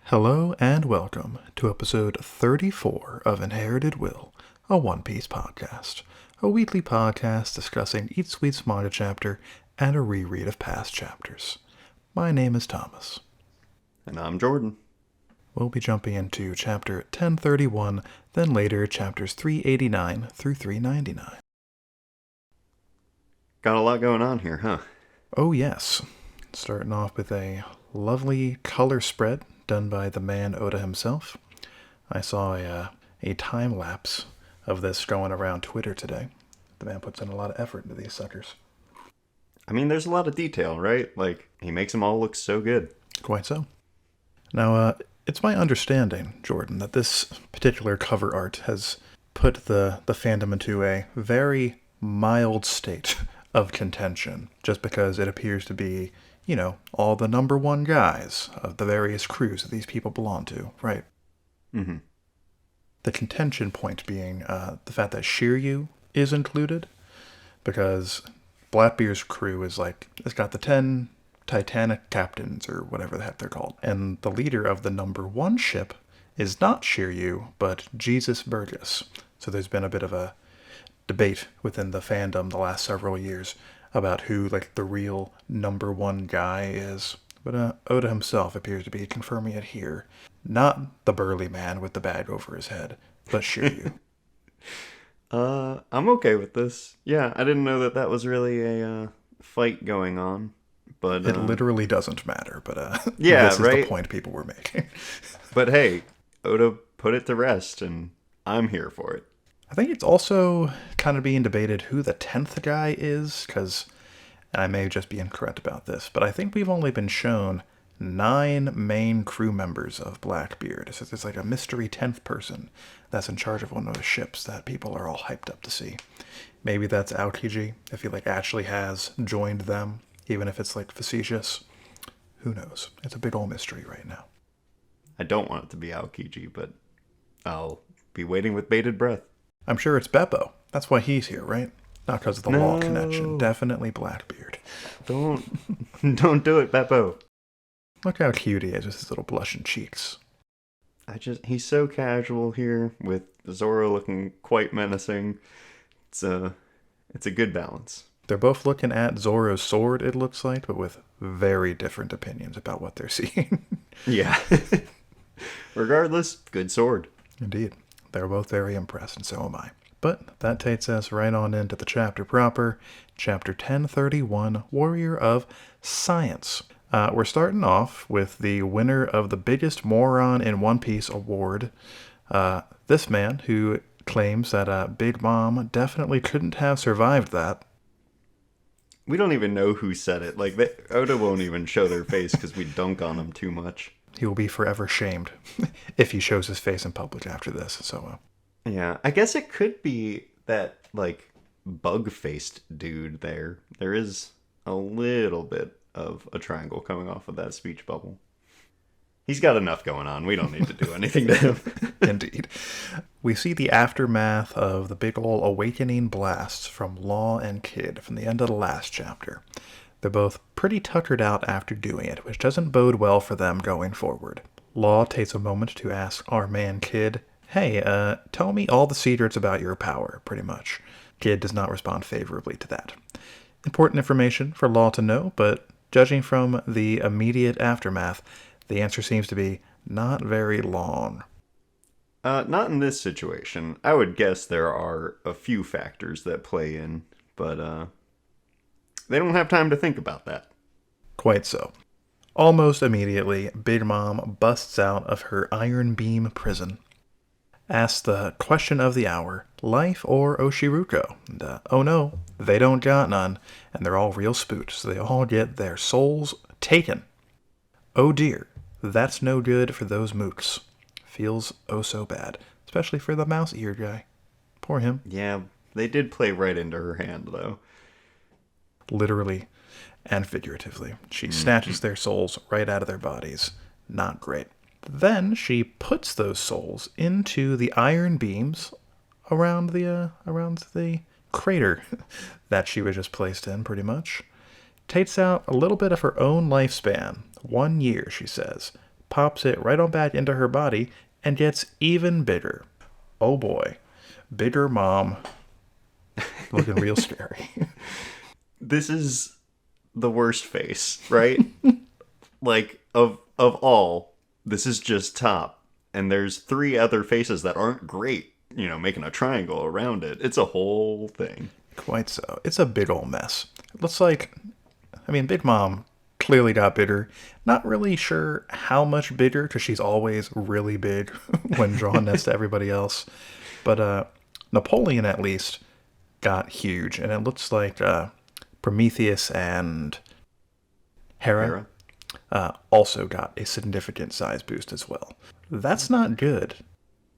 Hello and welcome to episode 34 of Inherited Will, a One Piece podcast, a weekly podcast discussing each week's manga chapter and a reread of past chapters. My name is Thomas. And I'm Jordan. We'll be jumping into chapter 1031, then later chapters 389 through 399. Got a lot going on here, huh? Oh yes, starting off with a lovely color spread done by the man Oda himself. I saw a time lapse of this going around Twitter today. The man puts in a lot of effort into these suckers. I mean, there's a lot of detail, right? Like, he makes them all look so good. Quite so. Now, it's my understanding, Jordan, that this particular cover art has put the fandom into a very mild state of contention, just because it appears to be, you know, all the number one guys of the various crews that these people belong to, right? Mm-hmm. The contention point being the fact that Shiryu is included, because Blackbeard's crew is like, it's got the 10 Titanic captains, or whatever the heck they're called, and the leader of the number one ship is not Shiryu, but Jesus Burgess. So there's been a bit of a debate within the fandom the last several years about who, like, the real number one guy is. But Oda himself appears to be confirming it here. Not the burly man with the bag over his head, but Shiryu. I'm okay with this. Yeah, I didn't know that was really a fight going on. But it literally doesn't matter, but yeah, this is right? the point people were making. But hey, Oda put it to rest, and I'm here for it. I think it's also kind of being debated who the 10th guy is, because, and I may just be incorrect about this, but I think we've only been shown 9 main crew members of Blackbeard. So there's like a mystery 10th person that's in charge of one of the ships that people are all hyped up to see. Maybe that's Aokiji, if he like actually has joined them, even if it's like facetious. Who knows? It's a big old mystery right now. I don't want it to be Aokiji, but I'll be waiting with bated breath. I'm sure it's Beppo. That's why he's here, right? Not because of the law connection. Definitely Blackbeard. Don't do it, Beppo. Look how cute he is with his little blushing cheeks. He's so casual here, with Zoro looking quite menacing. It's a good balance. They're both looking at Zoro's sword, it looks like, but with very different opinions about what they're seeing. Yeah. Regardless, good sword. Indeed. They're both very impressed, and so am I. But that takes us right on into the chapter proper, chapter 1031, Warrior of Science. We're starting off with the winner of the biggest moron in One Piece award. This man who claims that Big Mom definitely couldn't have survived that. We don't even know who said it. Like, Oda won't even show their face because we dunk on him too much. He will be forever shamed if he shows his face in public after this. So, yeah, I guess it could be that, like, bug-faced dude there. There is a little bit of a triangle coming off of that speech bubble. He's got enough going on. We don't need to do anything to him. Indeed. We see the aftermath of the big ol' awakening blasts from Law and Kid from the end of the last chapter. They're both pretty tuckered out after doing it, which doesn't bode well for them going forward. Law takes a moment to ask our man Kid, hey, tell me all the secrets about your power, pretty much. Kid does not respond favorably to that. Important information for Law to know, but judging from the immediate aftermath, the answer seems to be not very long. Not in this situation. I would guess there are a few factors that play in, but they don't have time to think about that. Quite so. Almost immediately, Big Mom busts out of her iron beam prison, asks the question of the hour, life or Oshiruko? And, oh no, they don't got none, and they're all real spooked, so they all get their souls taken. Oh dear, that's no good for those mooks. Feels oh so bad, especially for the mouse-eared guy. Poor him. Yeah, they did play right into her hand, though. Literally and figuratively. She snatches their souls right out of their bodies. Not great. Then she puts those souls into the iron beams around the crater that she was just placed in, pretty much. Takes out a little bit of her own lifespan. 1 year, she says. pops it right on back into her body, and gets even bigger. Oh boy. Bigger mom. Looking real scary. This is the worst face, right? Like, of all, this is just top. And there's 3 other faces that aren't great, making a triangle around it. It's a whole thing. Quite so. It's a big ol' mess. It looks like, Big Mom clearly got bigger. Not really sure how much bigger, because she's always really big when drawn next to everybody else. But Napoleon, at least, got huge. And it looks like Prometheus and Hera also got a significant size boost as well. That's not good.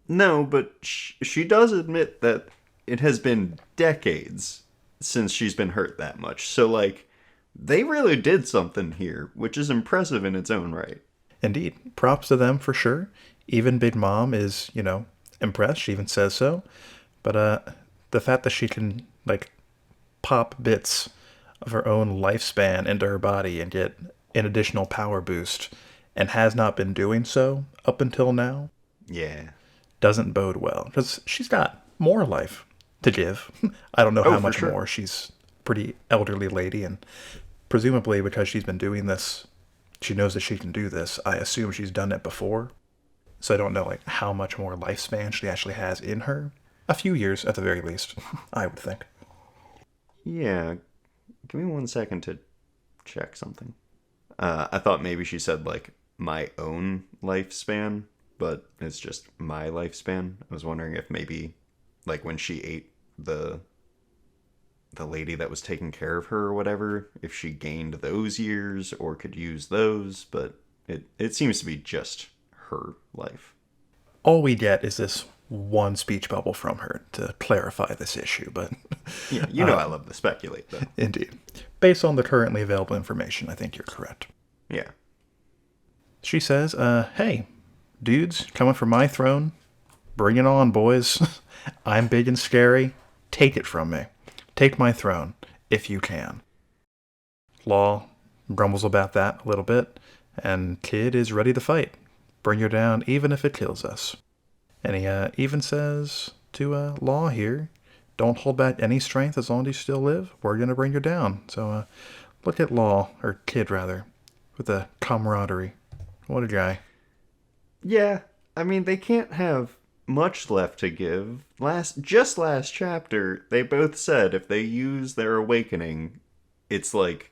No, but she does admit that it has been decades since she's been hurt that much. So, like, they really did something here, which is impressive in its own right. Indeed. Props to them for sure. Even Big Mom is, impressed. She even says so. But the fact that she can, like, pop bits of her own lifespan into her body and get an additional power boost, and has not been doing so up until now, yeah, doesn't bode well. Because she's got more life to give. I don't know how much more. She's a pretty elderly lady, and presumably because she's been doing this, she knows that she can do this. I assume she's done it before. So I don't know like how much more lifespan she actually has in her. A few years at the very least, I would think. Yeah. Give me 1 second to check something. I thought maybe she said, like, my own lifespan, but it's just my lifespan. I was wondering if maybe, like, when she ate the lady that was taking care of her or whatever, if she gained those years or could use those, but it seems to be just her life. All we get is this one speech bubble from her to clarify this issue, but... Yeah, I love to speculate, though. Indeed. Based on the currently available information, I think you're correct. Yeah. She says, hey, dudes, coming for my throne? Bring it on, boys. I'm big and scary. Take it from me. Take my throne, if you can. Law grumbles about that a little bit, and Kid is ready to fight. Bring her down, even if it kills us. And he even says to Law here, don't hold back any strength as long as you still live. We're going to bring you down. So look at Law, or Kid rather, with the camaraderie. What a guy. Yeah, I mean, they can't have much left to give. Just last chapter, they both said if they use their awakening, it's like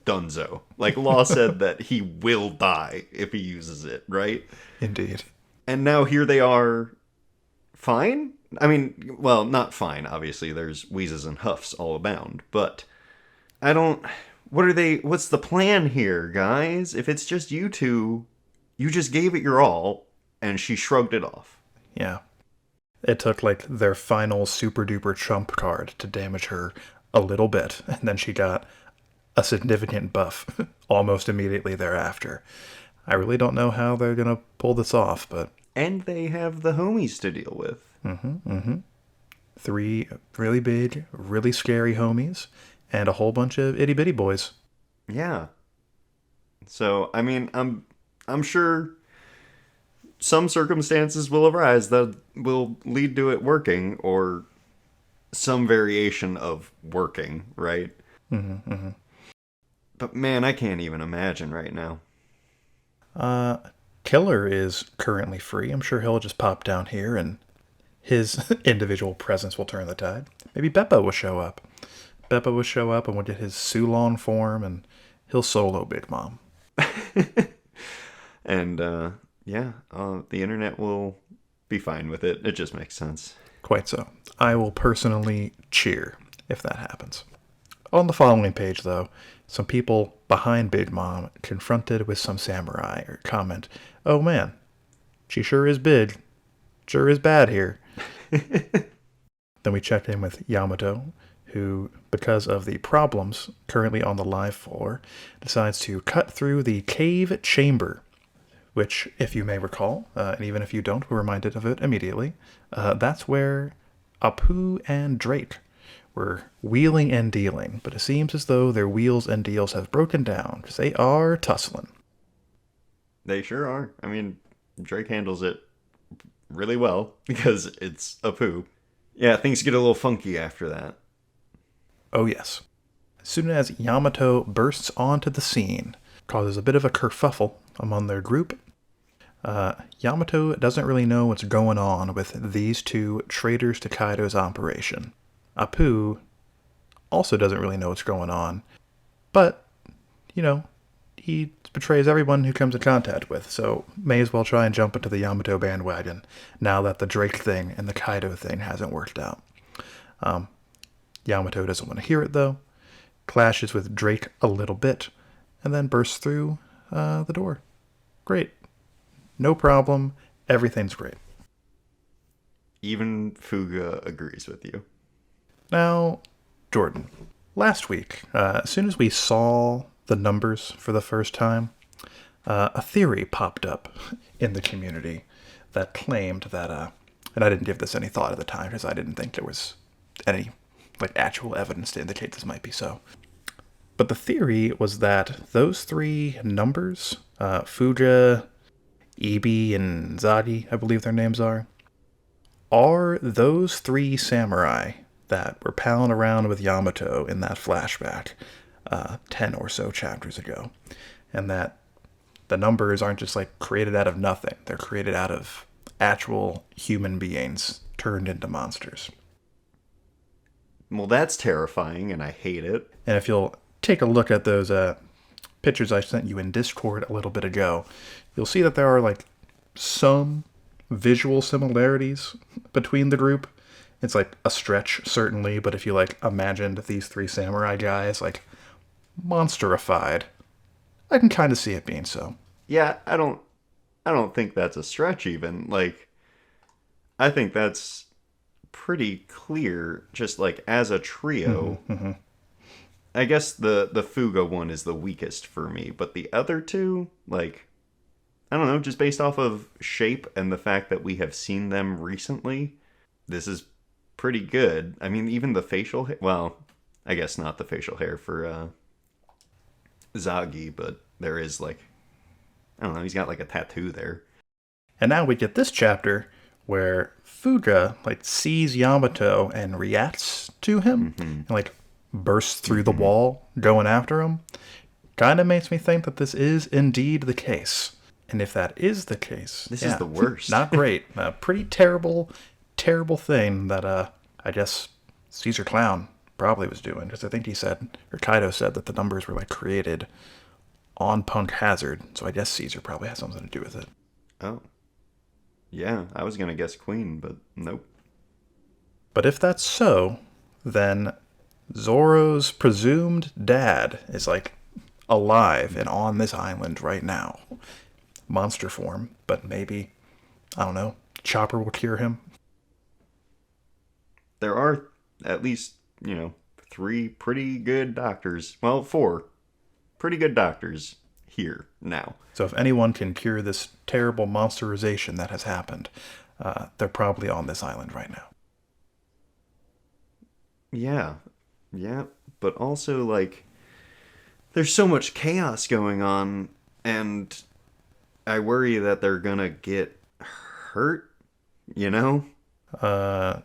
dunzo. Like Law said that he will die if he uses it, right? Indeed. And now here they are, fine? I mean, well, not fine, obviously. There's wheezes and huffs all abound. But what's the plan here, guys? If it's just you two, you just gave it your all, and she shrugged it off. Yeah. It took, like, their final super-duper trump card to damage her a little bit, and then she got a significant buff almost immediately thereafter. I really don't know how they're going to pull this off, but... And they have the homies to deal with. 3 really big, really scary homies, and a whole bunch of itty-bitty boys. Yeah. So, I mean, I'm sure some circumstances will arise that will lead to it working, or some variation of working, right? But man, I can't even imagine right now. Killer is currently free. I'm sure he'll just pop down here and his individual presence will turn the tide. Maybe Beppo will show up. Beppo will show up and we'll get his Sulon form and he'll solo Big Mom. And, the internet will be fine with it. It just makes sense. Quite so. I will personally cheer if that happens. On the following page, though, some people behind Big Mom confronted with some samurai or comment, oh man, she sure is big. Sure is bad here. Then we checked in with Yamato, who, because of the problems currently on the live floor, decides to cut through the cave chamber, which, if you may recall, and even if you don't, we're reminded of it immediately, that's where Apu and Drake were wheeling and dealing, but it seems as though their wheels and deals have broken down, because they are tussling. They sure are. I mean, Drake handles it really well because it's a poo. Yeah, things get a little funky after that. Oh, yes. As soon as Yamato bursts onto the scene, causes a bit of a kerfuffle among their group. Yamato doesn't really know what's going on with these two traitors to Kaido's operation. Apu also doesn't really know what's going on, but, he betrays everyone who comes in contact with, so may as well try and jump into the Yamato bandwagon now that the Drake thing and the Kaido thing hasn't worked out. Yamato doesn't want to hear it, though, clashes with Drake a little bit, and then bursts through the door. Great. No problem. Everything's great. Even Fuga agrees with you. Now, Jordan, last week, as soon as we saw the numbers for the first time, a theory popped up in the community that claimed that, and I didn't give this any thought at the time because I didn't think there was any actual evidence to indicate this might be so. But the theory was that those three numbers, Fuga, Ibi, and Zagi, I believe their names are those three samurai that were palling around with Yamato in that flashback 10 or so chapters ago. And that the numbers aren't just created out of nothing. They're created out of actual human beings turned into monsters. Well, that's terrifying, and I hate it. And if you'll take a look at those pictures I sent you in Discord a little bit ago, you'll see that there are some visual similarities between the group. It's a stretch, certainly, but if you imagined these three samurai guys monsterified, I can kind of see it being so. Yeah, I don't think that's a stretch even. I think that's pretty clear just as a trio. Mm-hmm. I guess the Fuga one is the weakest for me, but the other two, I don't know, just based off of shape and the fact that we have seen them recently, this is pretty good. I mean, even the facial hair, well, I guess not the facial hair for Zagi, but there is I don't know, he's got a tattoo there. And now we get this chapter where Fuga sees Yamato and reacts to him, and bursts through the wall going after him. Kind of makes me think that this is indeed the case. And if that is the case, this is the worst. Not great. A pretty terrible thing that I guess Caesar Clown probably was doing, because I think he said, or Kaido said, that the numbers were created on Punk Hazard. So I guess Caesar probably has something to do with it. Oh. Yeah, I was going to guess Queen, but nope. But if that's so, then Zoro's presumed dad is alive and on this island right now. Monster form, but maybe, I don't know, Chopper will cure him. There are at least, 3 pretty good doctors. Well, 4 pretty good doctors here now. So if anyone can cure this terrible monsterization that has happened, they're probably on this island right now. Yeah, but also, there's so much chaos going on, and I worry that they're gonna get hurt, I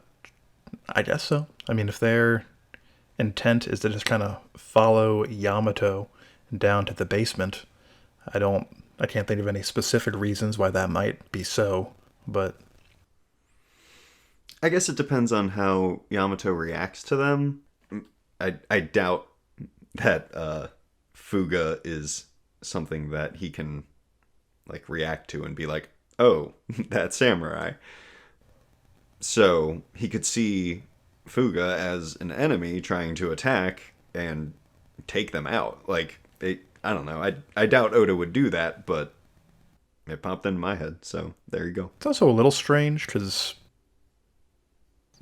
guess so. I mean, if their intent is to just kind of follow Yamato down to the basement, I can't think of any specific reasons why that might be so, but I guess it depends on how Yamato reacts to them. I doubt that Fuga is something that he can react to and be like, oh, that samurai. So he could see Fuga as an enemy trying to attack and take them out. I don't know. I doubt Oda would do that, but it popped into my head, so there you go. It's also a little strange because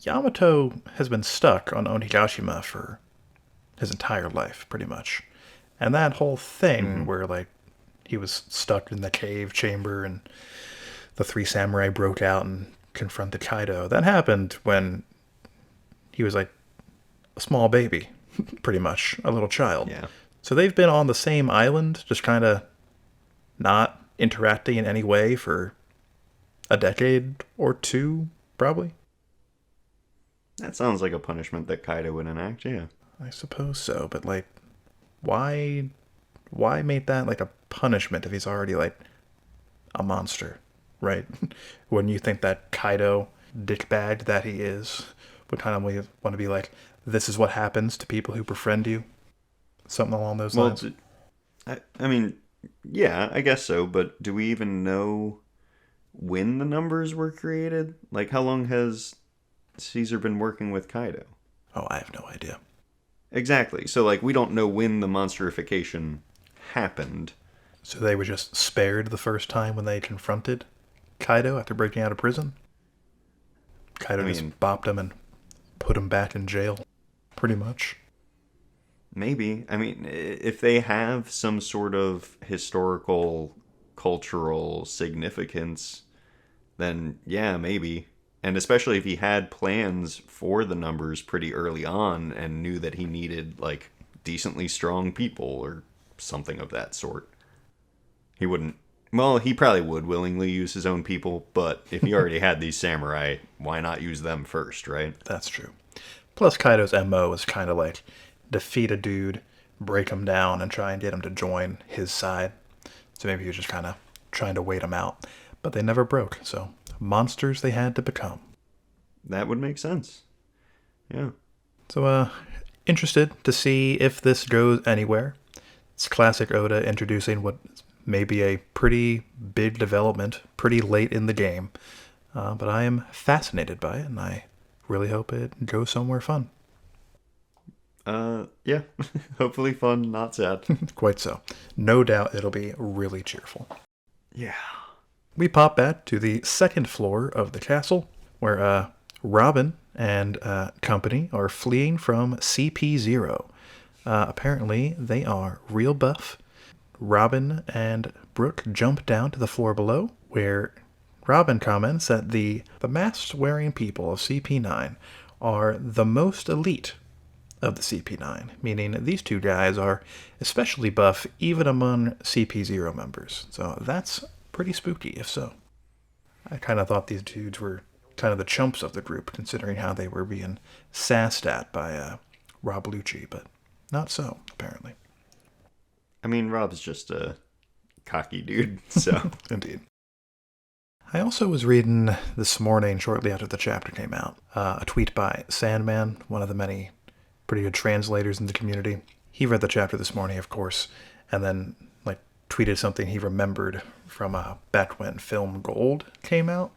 Yamato has been stuck on Onigashima for his entire life, pretty much. And that whole thing where, he was stuck in the cave chamber and the 3 samurai broke out and confronted Kaido, that happened when he was, a small baby, pretty much, a little child. Yeah. So they've been on the same island, just kind of not interacting in any way for a decade or two, probably. That sounds like a punishment that Kaido would enact, yeah. I suppose so, but like, why make that like a punishment if he's already like a monster, right? Wouldn't you think that Kaido, dickbag that he is, would kind of want to be like, this is what happens to people who befriend you? Something along those lines. I mean, yeah, I guess so, but do we even know when the numbers were created? Like, how long has Caesar been working with Kaido? Oh, I have no idea. Exactly. So, like, we don't know when the monsterification happened. So they were just spared the first time when they confronted Kaido after breaking out of prison? Kaido just bopped him and put him back in jail, pretty much. Maybe. I mean, if they have some sort of historical, cultural significance, then yeah, maybe. And especially if he had plans for the numbers pretty early on and knew that he needed, like, decently strong people or something of that sort. He wouldn't... Well, he probably would willingly use his own people, but if he already had these samurai, why not use them first, right? That's true. Plus, Kaido's MO is kind of like defeat a dude, break him down, and try and get him to join his side. So maybe he was just kind of trying to wait him out. But they never broke, so monsters they had to become. That would make sense. Yeah. So, interested to see if this goes anywhere. It's classic Oda introducing what may be a pretty big development pretty late in the game. But I am fascinated by it, and I really hope it goes somewhere fun. Yeah. Hopefully fun, not sad. Quite so. No doubt it'll be really cheerful. Yeah. We pop back to the second floor of the castle, where Robin and company are fleeing from CP0. Apparently, they are real buff. Robin and Brooke jump down to the floor below, where Robin comments that the mask-wearing people of CP9 are the most elite of the CP9, meaning these two guys are especially buff even among CP0 members. So that's pretty spooky, if so. I kind of thought these dudes were kind of the chumps of the group, considering how they were being sassed at by Rob Lucci, but not so, apparently. I mean, Rob's just a cocky dude, so... Indeed. I also was reading this morning, shortly after the chapter came out, a tweet by Sandman, one of the many pretty good translators in the community. He read the chapter this morning, of course, and then tweeted something he remembered from back when Film Gold came out.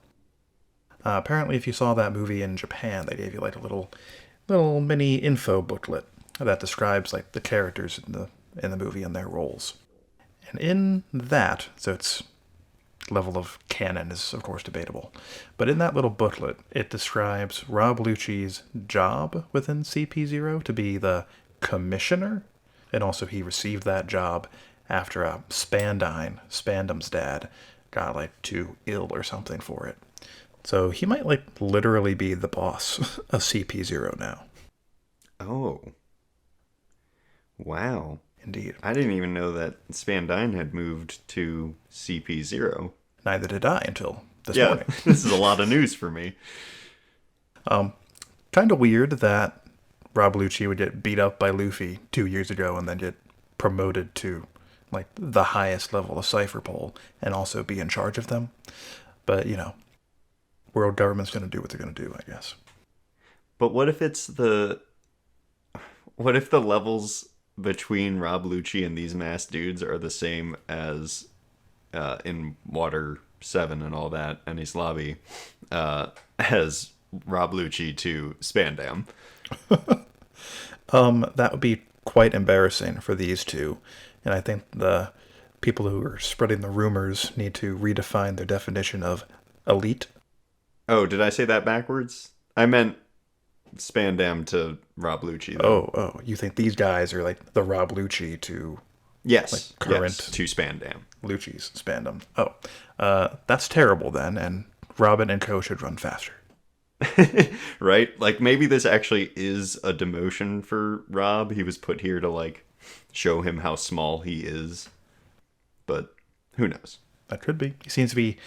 Apparently, if you saw that movie in Japan, they gave you like a little mini info booklet that describes like the characters in the movie and their roles. And in that, so its level of canon is of course debatable, but in that little booklet, it describes Rob Lucci's job within CP0 to be the commissioner, and also he received that job after Spandam's dad, got like too ill or something for it. So he might like literally be the boss of CP0 now. Oh. Wow. Indeed. I didn't even know that Spandine had moved to CP0. Neither did I until this morning. This is a lot of news for me. Kind of weird that Rob Lucci would get beat up by Luffy 2 years ago and then get promoted to like the highest level of Cypher Pole and also be in charge of them. But, you know, world government's going to do what they're going to do, I guess. But what if the levels between Rob Lucci and these masked dudes are the same as in Water 7 and all that, and East Lobby, as Rob Lucci to Spandam? That would be quite embarrassing for these two. And I think the people who are spreading the rumors need to redefine their definition of elite. Oh, did I say that backwards? I meant Spandam to Rob Lucci, though. Oh, you think these guys are like the Rob Lucci to... Yes, like current to Spandam. Lucci's Spandam. Oh, that's terrible then, and Robin and Co. should run faster. Right? Like, maybe this actually is a demotion for Rob. He was put here to, like, show him how small he is. But who knows? That could be. He seems to be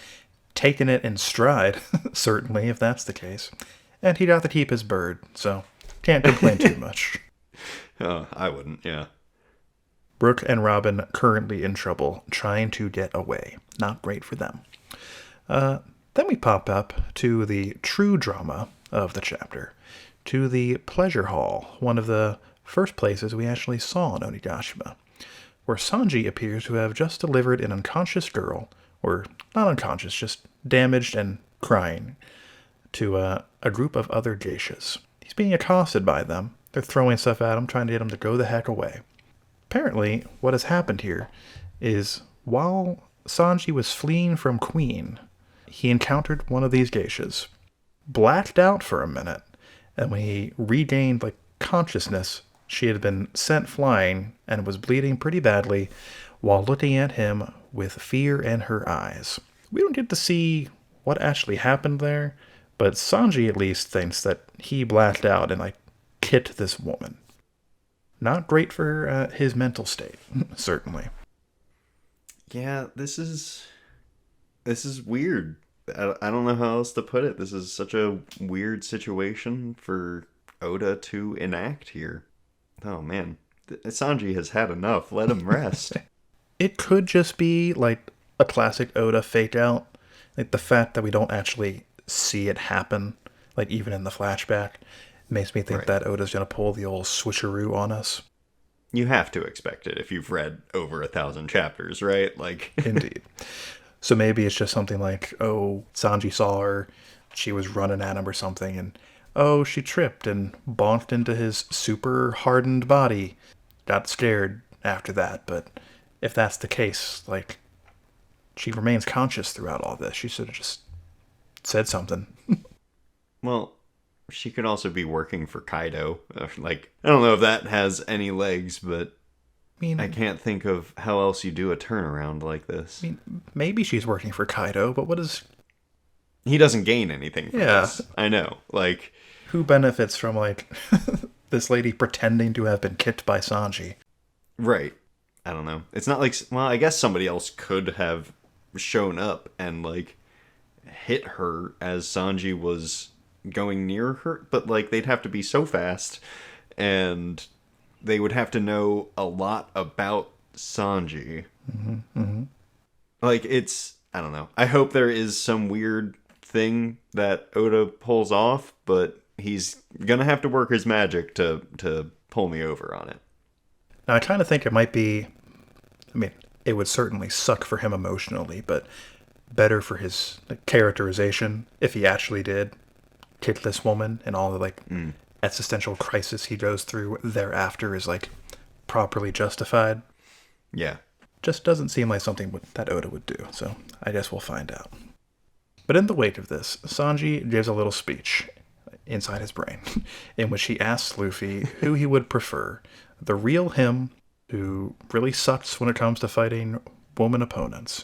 taking it in stride, certainly, if that's the case. And he got to keep his bird, so can't complain too much. Oh, I wouldn't, yeah. Brooke and Robin currently in trouble, trying to get away. Not great for them. Then we pop up to the true drama of the chapter, to the pleasure hall, one of the first places we actually saw in Onigashima, where Sanji appears to have just delivered an unconscious girl, or not unconscious, just damaged and crying, to a group of other geishas. He's being accosted by them. They're throwing stuff at him, trying to get him to go the heck away. Apparently, what has happened here is while Sanji was fleeing from Queen, he encountered one of these geishas, blacked out for a minute, and when he regained consciousness, she had been sent flying and was bleeding pretty badly while looking at him with fear in her eyes. We don't get to see what actually happened there, but Sanji at least thinks that he blacked out and hit this woman. Not great for his mental state, certainly. Yeah, this is weird. I don't know how else to put it. This is such a weird situation for Oda to enact here. Oh man, Sanji has had enough. Let him rest. It could just be a classic Oda fake out. The fact that we don't actually see it happen, even in the flashback, makes me think that Oda's going to pull the old switcheroo on us. You have to expect it if you've read over 1,000 chapters, right? Indeed. So maybe it's just something Sanji saw her, she was running at him or something, and she tripped and bonked into his super hardened body. Got scared after that, but if that's the case, she remains conscious throughout all this. She should have just said something. Well, she could also be working for Kaido. I don't know if that has any legs, but I can't think of how else you do a turnaround like this. Maybe she's working for Kaido, but what is... He doesn't gain anything from this. I know. Who benefits from, this lady pretending to have been kicked by Sanji? Right. I don't know. It's not well, I guess somebody else could have shown up and, hit her as Sanji was going near her, but they'd have to be so fast and they would have to know a lot about Sanji. It's, I don't know. I hope there is some weird thing that Oda pulls off, but he's gonna have to work his magic to pull me over on it. Now I kind of think it might be, it would certainly suck for him emotionally, but better for his characterization if he actually did kick this woman, and all the existential crisis he goes through thereafter is properly justified. Yeah. Just doesn't seem like something that Oda would do, so I guess we'll find out. But in the wake of this, Sanji gives a little speech inside his brain in which he asks Luffy who he would prefer, the real him, who really sucks when it comes to fighting woman opponents,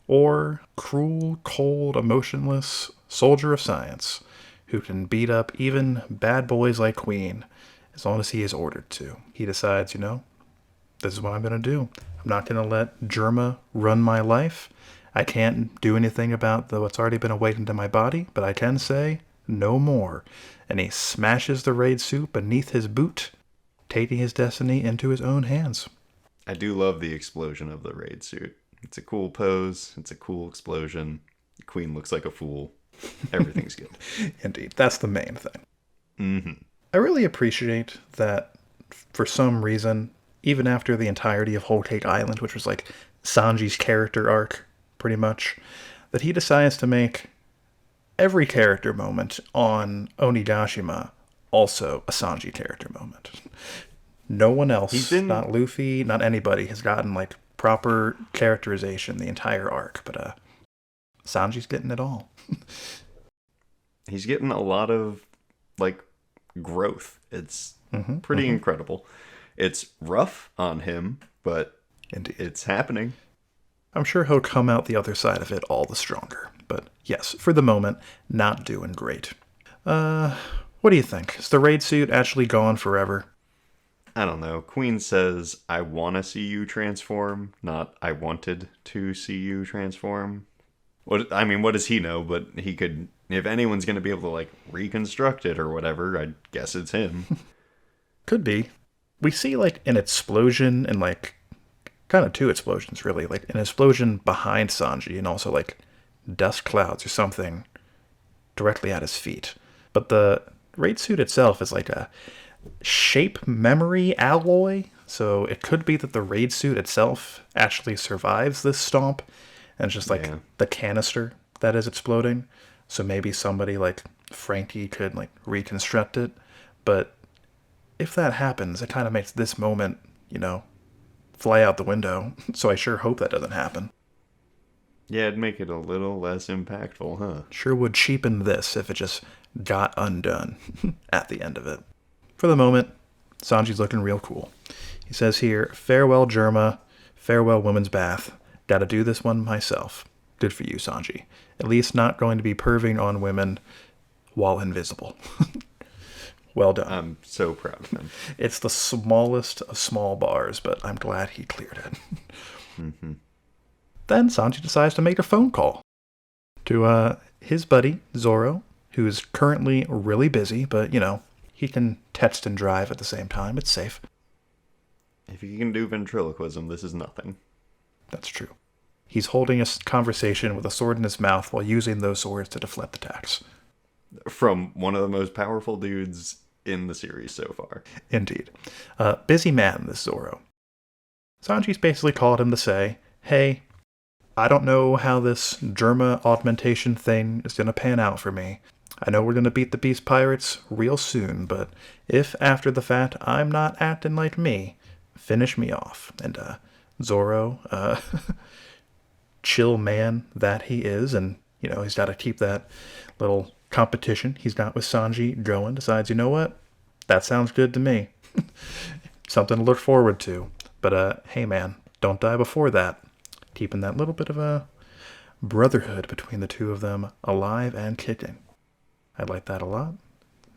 or cruel, cold, emotionless soldier of science who can beat up even bad boys like Queen as long as he is ordered to. He decides, this is what I'm going to do. I'm not going to let Germa run my life. I can't do anything about what's already been awakened in my body, but I can say, no more. And he smashes the raid suit beneath his boot, taking his destiny into his own hands. I do love the explosion of the raid suit. It's a cool pose. It's a cool explosion. The Queen looks like a fool. Everything's good. Indeed. That's the main thing. Mm-hmm. I really appreciate that for some reason, even after the entirety of Whole Cake Island, which was Sanji's character arc, pretty much, that he decides to make every character moment on Onigashima also a Sanji character moment. No one else, not Luffy, not anybody, has gotten proper characterization the entire arc, but Sanji's getting it all. He's getting a lot of growth. It's pretty incredible. It's rough on him, but indeed, it's happening. I'm sure he'll come out the other side of it all the stronger. But yes, for the moment, not doing great. What do you think? Is the raid suit actually gone forever? I don't know. Queen says, I want to see you transform, not I wanted to see you transform. What does he know? But he could, if anyone's going to be able to, like, reconstruct it or whatever, I guess it's him. Could be. We see, like, an explosion and, like, kind of two explosions, really. Like, an explosion behind Sanji and also, like, dust clouds or something directly at his feet. But the raid suit itself is like a shape memory alloy, so it could be that the raid suit itself actually survives this stomp, and it's just like the canister that is exploding. So maybe somebody like Frankie could like reconstruct it. But if that happens, it kind of makes this moment, fly out the window. So I sure hope that doesn't happen. Yeah, it'd make it a little less impactful, huh? Sure would cheapen this if it just got undone at the end of it. For the moment, Sanji's looking real cool. He says here, farewell Germa, farewell woman's bath. Gotta do this one myself. Good for you, Sanji. At least not going to be perving on women while invisible. Well done. I'm so proud of him. It's the smallest of small bars, but I'm glad he cleared it. Then Sanji decides to make a phone call to his buddy, Zoro, who's currently really busy, but, he can text and drive at the same time. It's safe. If you can do ventriloquism, this is nothing. That's true. He's holding a conversation with a sword in his mouth while using those swords to deflect attacks. From one of the most powerful dudes in the series so far. Indeed. Busy man, this Zoro. Sanji's basically called him to say, hey, I don't know how this Germa augmentation thing is going to pan out for me. I know we're going to beat the Beast Pirates real soon, but if after the fact I'm not acting like me, finish me off. And Zoro, chill man that he is, and, he's got to keep that little competition he's got with Sanji going, decides, you know what? That sounds good to me. Something to look forward to. But, hey man, don't die before that. Keeping that little bit of a brotherhood between the two of them alive and kicking. I like that a lot.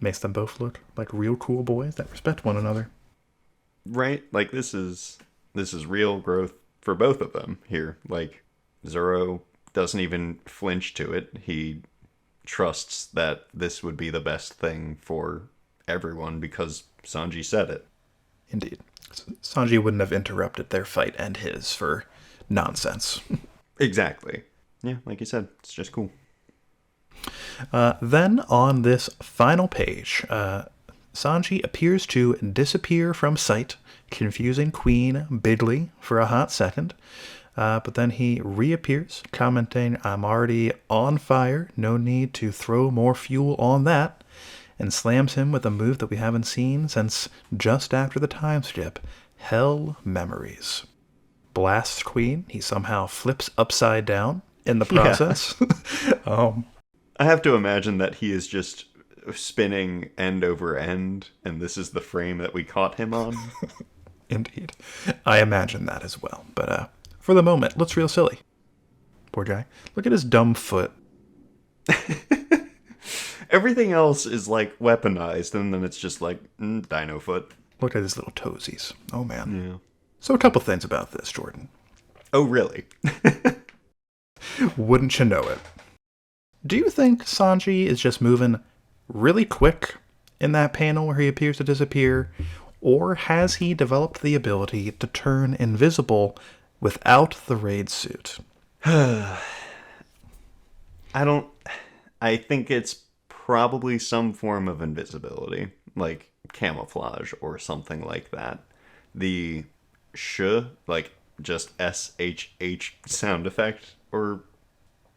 Makes them both look like real cool boys that respect one another. Right? Like, this is real growth for both of them here. Like, Zoro doesn't even flinch to it. He trusts that this would be the best thing for everyone because Sanji said it. Indeed. Sanji wouldn't have interrupted their fight and his for nonsense. Exactly. Yeah, like you said, it's just cool. Then on this final page, Sanji appears to disappear from sight, confusing Queen bigly for a hot second. But then he reappears, commenting, I'm already on fire, no need to throw more fuel on that, and slams him with a move that we haven't seen since just after the time skip, Hell Memories. Blasts Queen, he somehow flips upside down in the process. Yeah. I have to imagine that he is just spinning end over end, and this is the frame that we caught him on. Indeed. I imagine that as well, but for the moment, looks real silly. Poor guy. Look at his dumb foot. Everything else is like weaponized, and then it's just like dino foot. Look at his little toesies. Oh man. Yeah. So a couple things about this, Jordan. Oh really? Wouldn't you know it? Do you think Sanji is just moving really quick in that panel where he appears to disappear, or has he developed the ability to turn invisible without the raid suit? I think it's probably some form of invisibility, like camouflage or something like that. The like just SHH sound effect, or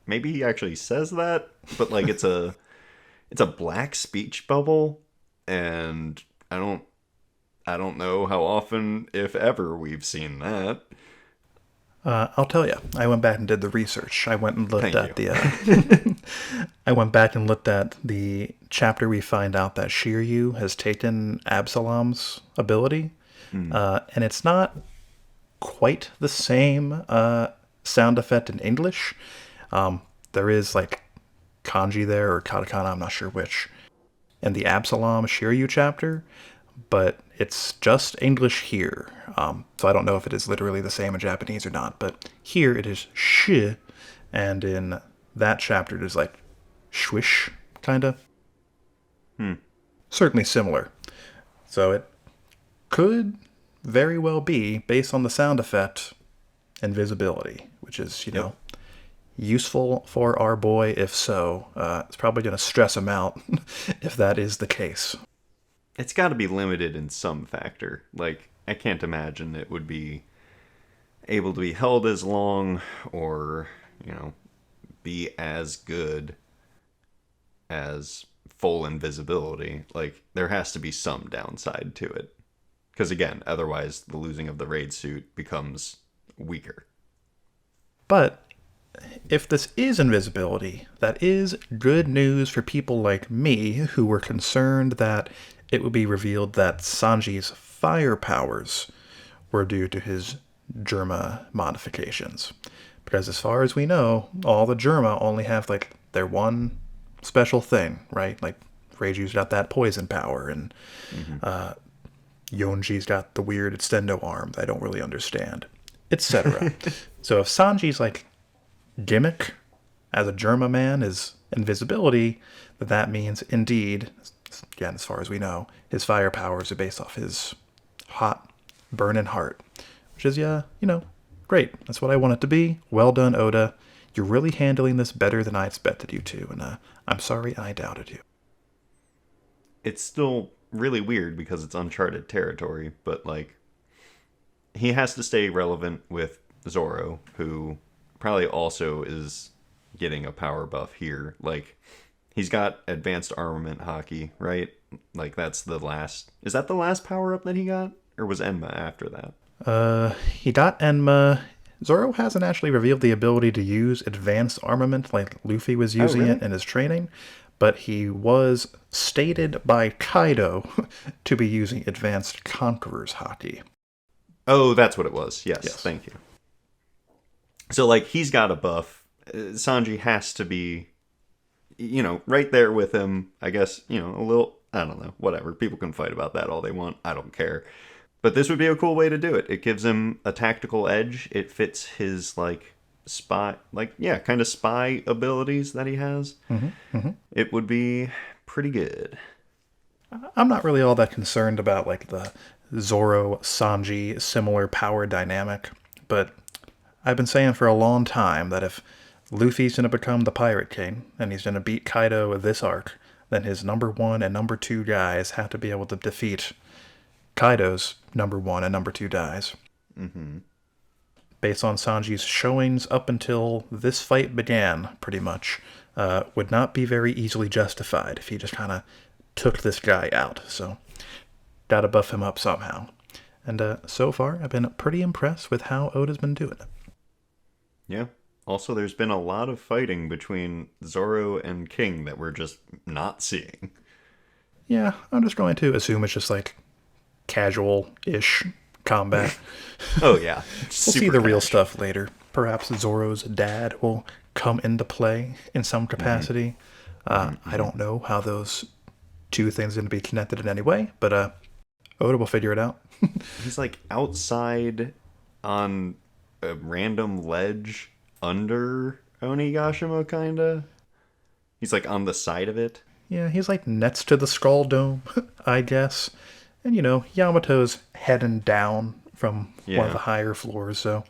maybe he actually says that, but like it's a black speech bubble, and I don't know how often, if ever, we've seen that. I'll tell you. I went back and did the research. I went and looked at I went back and looked at the chapter we find out that Shiryu has taken Absalom's ability, and it's not quite the same sound effect in English. There is like kanji there, or katakana, I'm not sure which, in the Absalom Shiryu chapter, but It's just English here. So I don't know if it is literally the same in Japanese or not, but here it is sh, and in that chapter it is like swish, kind of. Certainly similar. So it could very well be, based on the sound effect, invisibility, which is, useful for our boy if so. It's probably going to stress him out if that is the case. It's got to be limited in some factor. Like, I can't imagine it would be able to be held as long or, be as good as full invisibility. Like, there has to be some downside to it. Because, again, otherwise the losing of the raid suit becomes weaker. But if this is invisibility, that is good news for people like me who were concerned that it would be revealed that Sanji's fire powers were due to his Germa modifications. Because as far as we know, all the Germa only have like their one special thing, right? Like Reiju's got that poison power, and Yonji's got the weird extendo arm that I don't really understand, etc. So if Sanji's like gimmick as a Germa man is invisibility, that means indeed, again, as far as we know, his fire powers are based off his hot, burning heart. Which is, great. That's what I want it to be. Well done, Oda. You're really handling this better than I expected you to, and I'm sorry I doubted you. It's still really weird because it's uncharted territory, but, like, he has to stay relevant with Zoro, who probably also is getting a power buff here. Like, he's got advanced armament hockey, right? Like, that's the last... Is that the last power-up that he got? Or was Enma after that? He got Enma. Zoro hasn't actually revealed the ability to use advanced armament like Luffy was using it in his training, but he was stated by Kaido to be using advanced Conqueror's hockey. Oh, that's what it was. Yes. Thank you. So, like, he's got a buff. Sanji has to be, right there with him. I guess, a little, I don't know, whatever. People can fight about that all they want. I don't care. But this would be a cool way to do it. It gives him a tactical edge. It fits his, spy, kind of spy abilities that he has. It would be pretty good. I'm not really all that concerned about, the Zoro-Sanji similar power dynamic, but I've been saying for a long time that if Luffy's going to become the Pirate King, and he's going to beat Kaido this arc, then his number 1 and number 2 guys have to be able to defeat Kaido's number 1 and number 2 guys. Based on Sanji's showings up until this fight began, pretty much, would not be very easily justified if he just kind of took this guy out. So, gotta buff him up somehow. And so far, I've been pretty impressed with how Oda's been doing it. Yeah. Also, there's been a lot of fighting between Zoro and King that we're just not seeing. Yeah, I'm just going to assume it's just casual-ish combat. Oh, yeah. We'll see the real stuff later. Perhaps Zoro's dad will come into play in some capacity. I don't know how those two things are going to be connected in any way, but Oda will figure it out. He's outside on a random ledge under Onigashima, kinda. He's on the side of it. Yeah, he's next to the Skull Dome, I guess. And, Yamato's heading down from one of the higher floors, so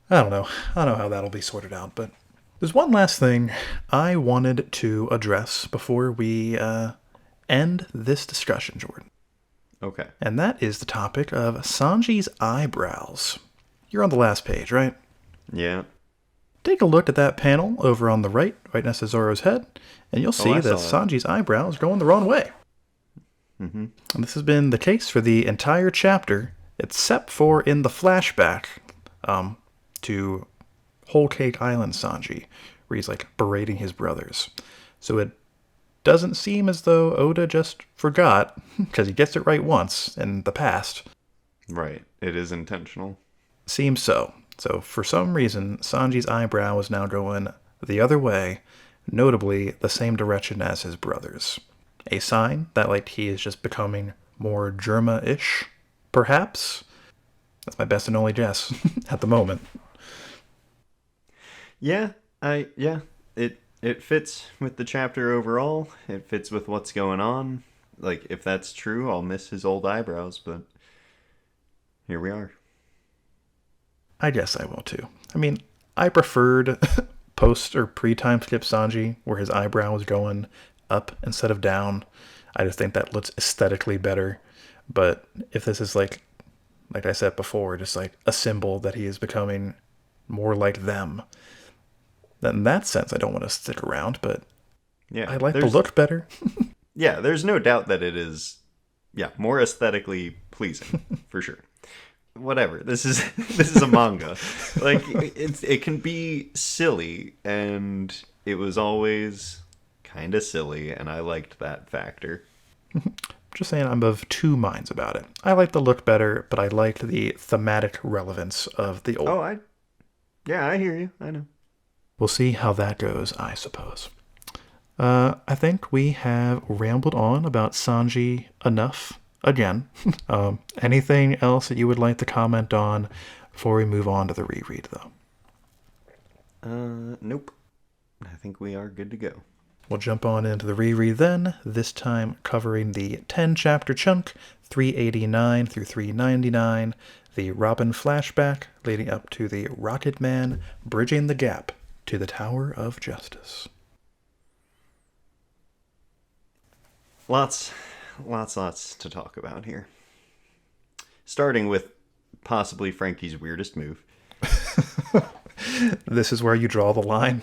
I don't know. I don't know how that'll be sorted out, but there's one last thing I wanted to address before we end this discussion, Jordan. Okay. And that is the topic of Sanji's eyebrows. You're on the last page, right? Yeah. Take a look at that panel over on the right next to Zoro's head, and you'll see that Sanji's eyebrows are going the wrong way. And this has been the case for the entire chapter, except for in the flashback to Whole Cake Island Sanji, where he's berating his brothers. So it doesn't seem as though Oda just forgot, because he gets it right once in the past. Right. It is intentional. Seems so. So for some reason, Sanji's eyebrow is now going the other way, notably the same direction as his brothers. A sign that he is just becoming more Germa-ish, perhaps? That's my best and only guess at the moment. Yeah, it fits with the chapter overall. It fits with what's going on. Like, if that's true, I'll miss his old eyebrows, but here we are. I guess I will too. I mean, I preferred post or pre-time skip Sanji, where his eyebrow was going up instead of down. I just think that looks aesthetically better. But if this is like I said before, just like a symbol that he is becoming more like them, then in that sense, I don't want to stick around. But Yeah, I like the look better. yeah, there's no doubt that it is, yeah, more aesthetically pleasing for sure. Whatever. This is a manga. Like it can be silly, and it was always kind of silly, and I liked that factor. Just saying, I'm of two minds about it. I like the look better, but I liked the thematic relevance of the old. Yeah, I hear you. I know. We'll see how that goes, I suppose. I think we have rambled on about Sanji enough again. Anything else that you would like to comment on before we move on to the reread, though? Nope. I think we are good to go. We'll jump on into the reread then, this time covering the 10-chapter chunk, 389 through 399, the Robin flashback leading up to the Rocket Man bridging the gap to the Tower of Justice. Lots to talk about here. Starting with possibly Frankie's weirdest move. This is where you draw the line.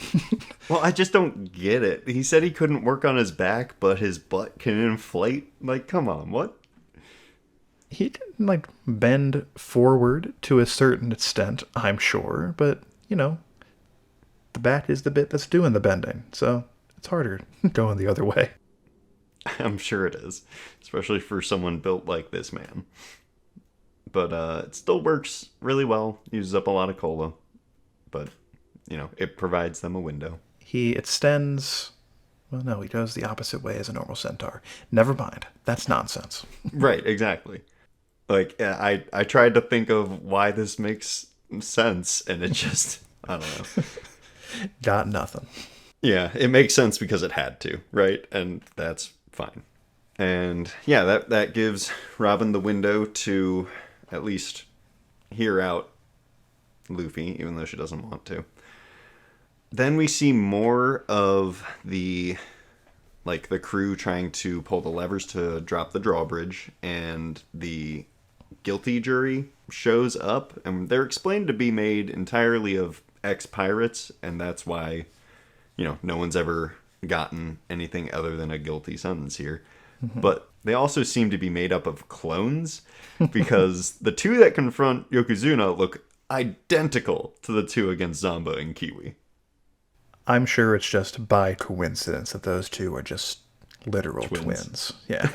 Well, I just don't get it. He said he couldn't work on his back, but his butt can inflate? Like, come on, what? He can, bend forward to a certain extent, I'm sure, but, the back is the bit that's doing the bending, so it's harder going the other way. I'm sure it is, especially for someone built like this man. But it still works really well, uses up a lot of cola, but, it provides them a window. He extends... Well, no, he goes the opposite way as a normal centaur. Never mind. That's nonsense. Right, exactly. I tried to think of why this makes sense, and it just... I don't know. Got nothing. Yeah, it makes sense because it had to, right? And that's fine. And yeah, that gives Robin the window to at least hear out Luffy, even though she doesn't want to. Then we see more of the crew trying to pull the levers to drop the drawbridge, and the guilty jury shows up, and they're explained to be made entirely of ex-pirates, and that's why, no one's ever gotten anything other than a guilty sentence here. Mm-hmm. But they also seem to be made up of clones, because the two that confront Yokozuna look identical to the two against Zamba and Kiwi. I'm sure it's just by coincidence that those two are just literal twins. Yeah.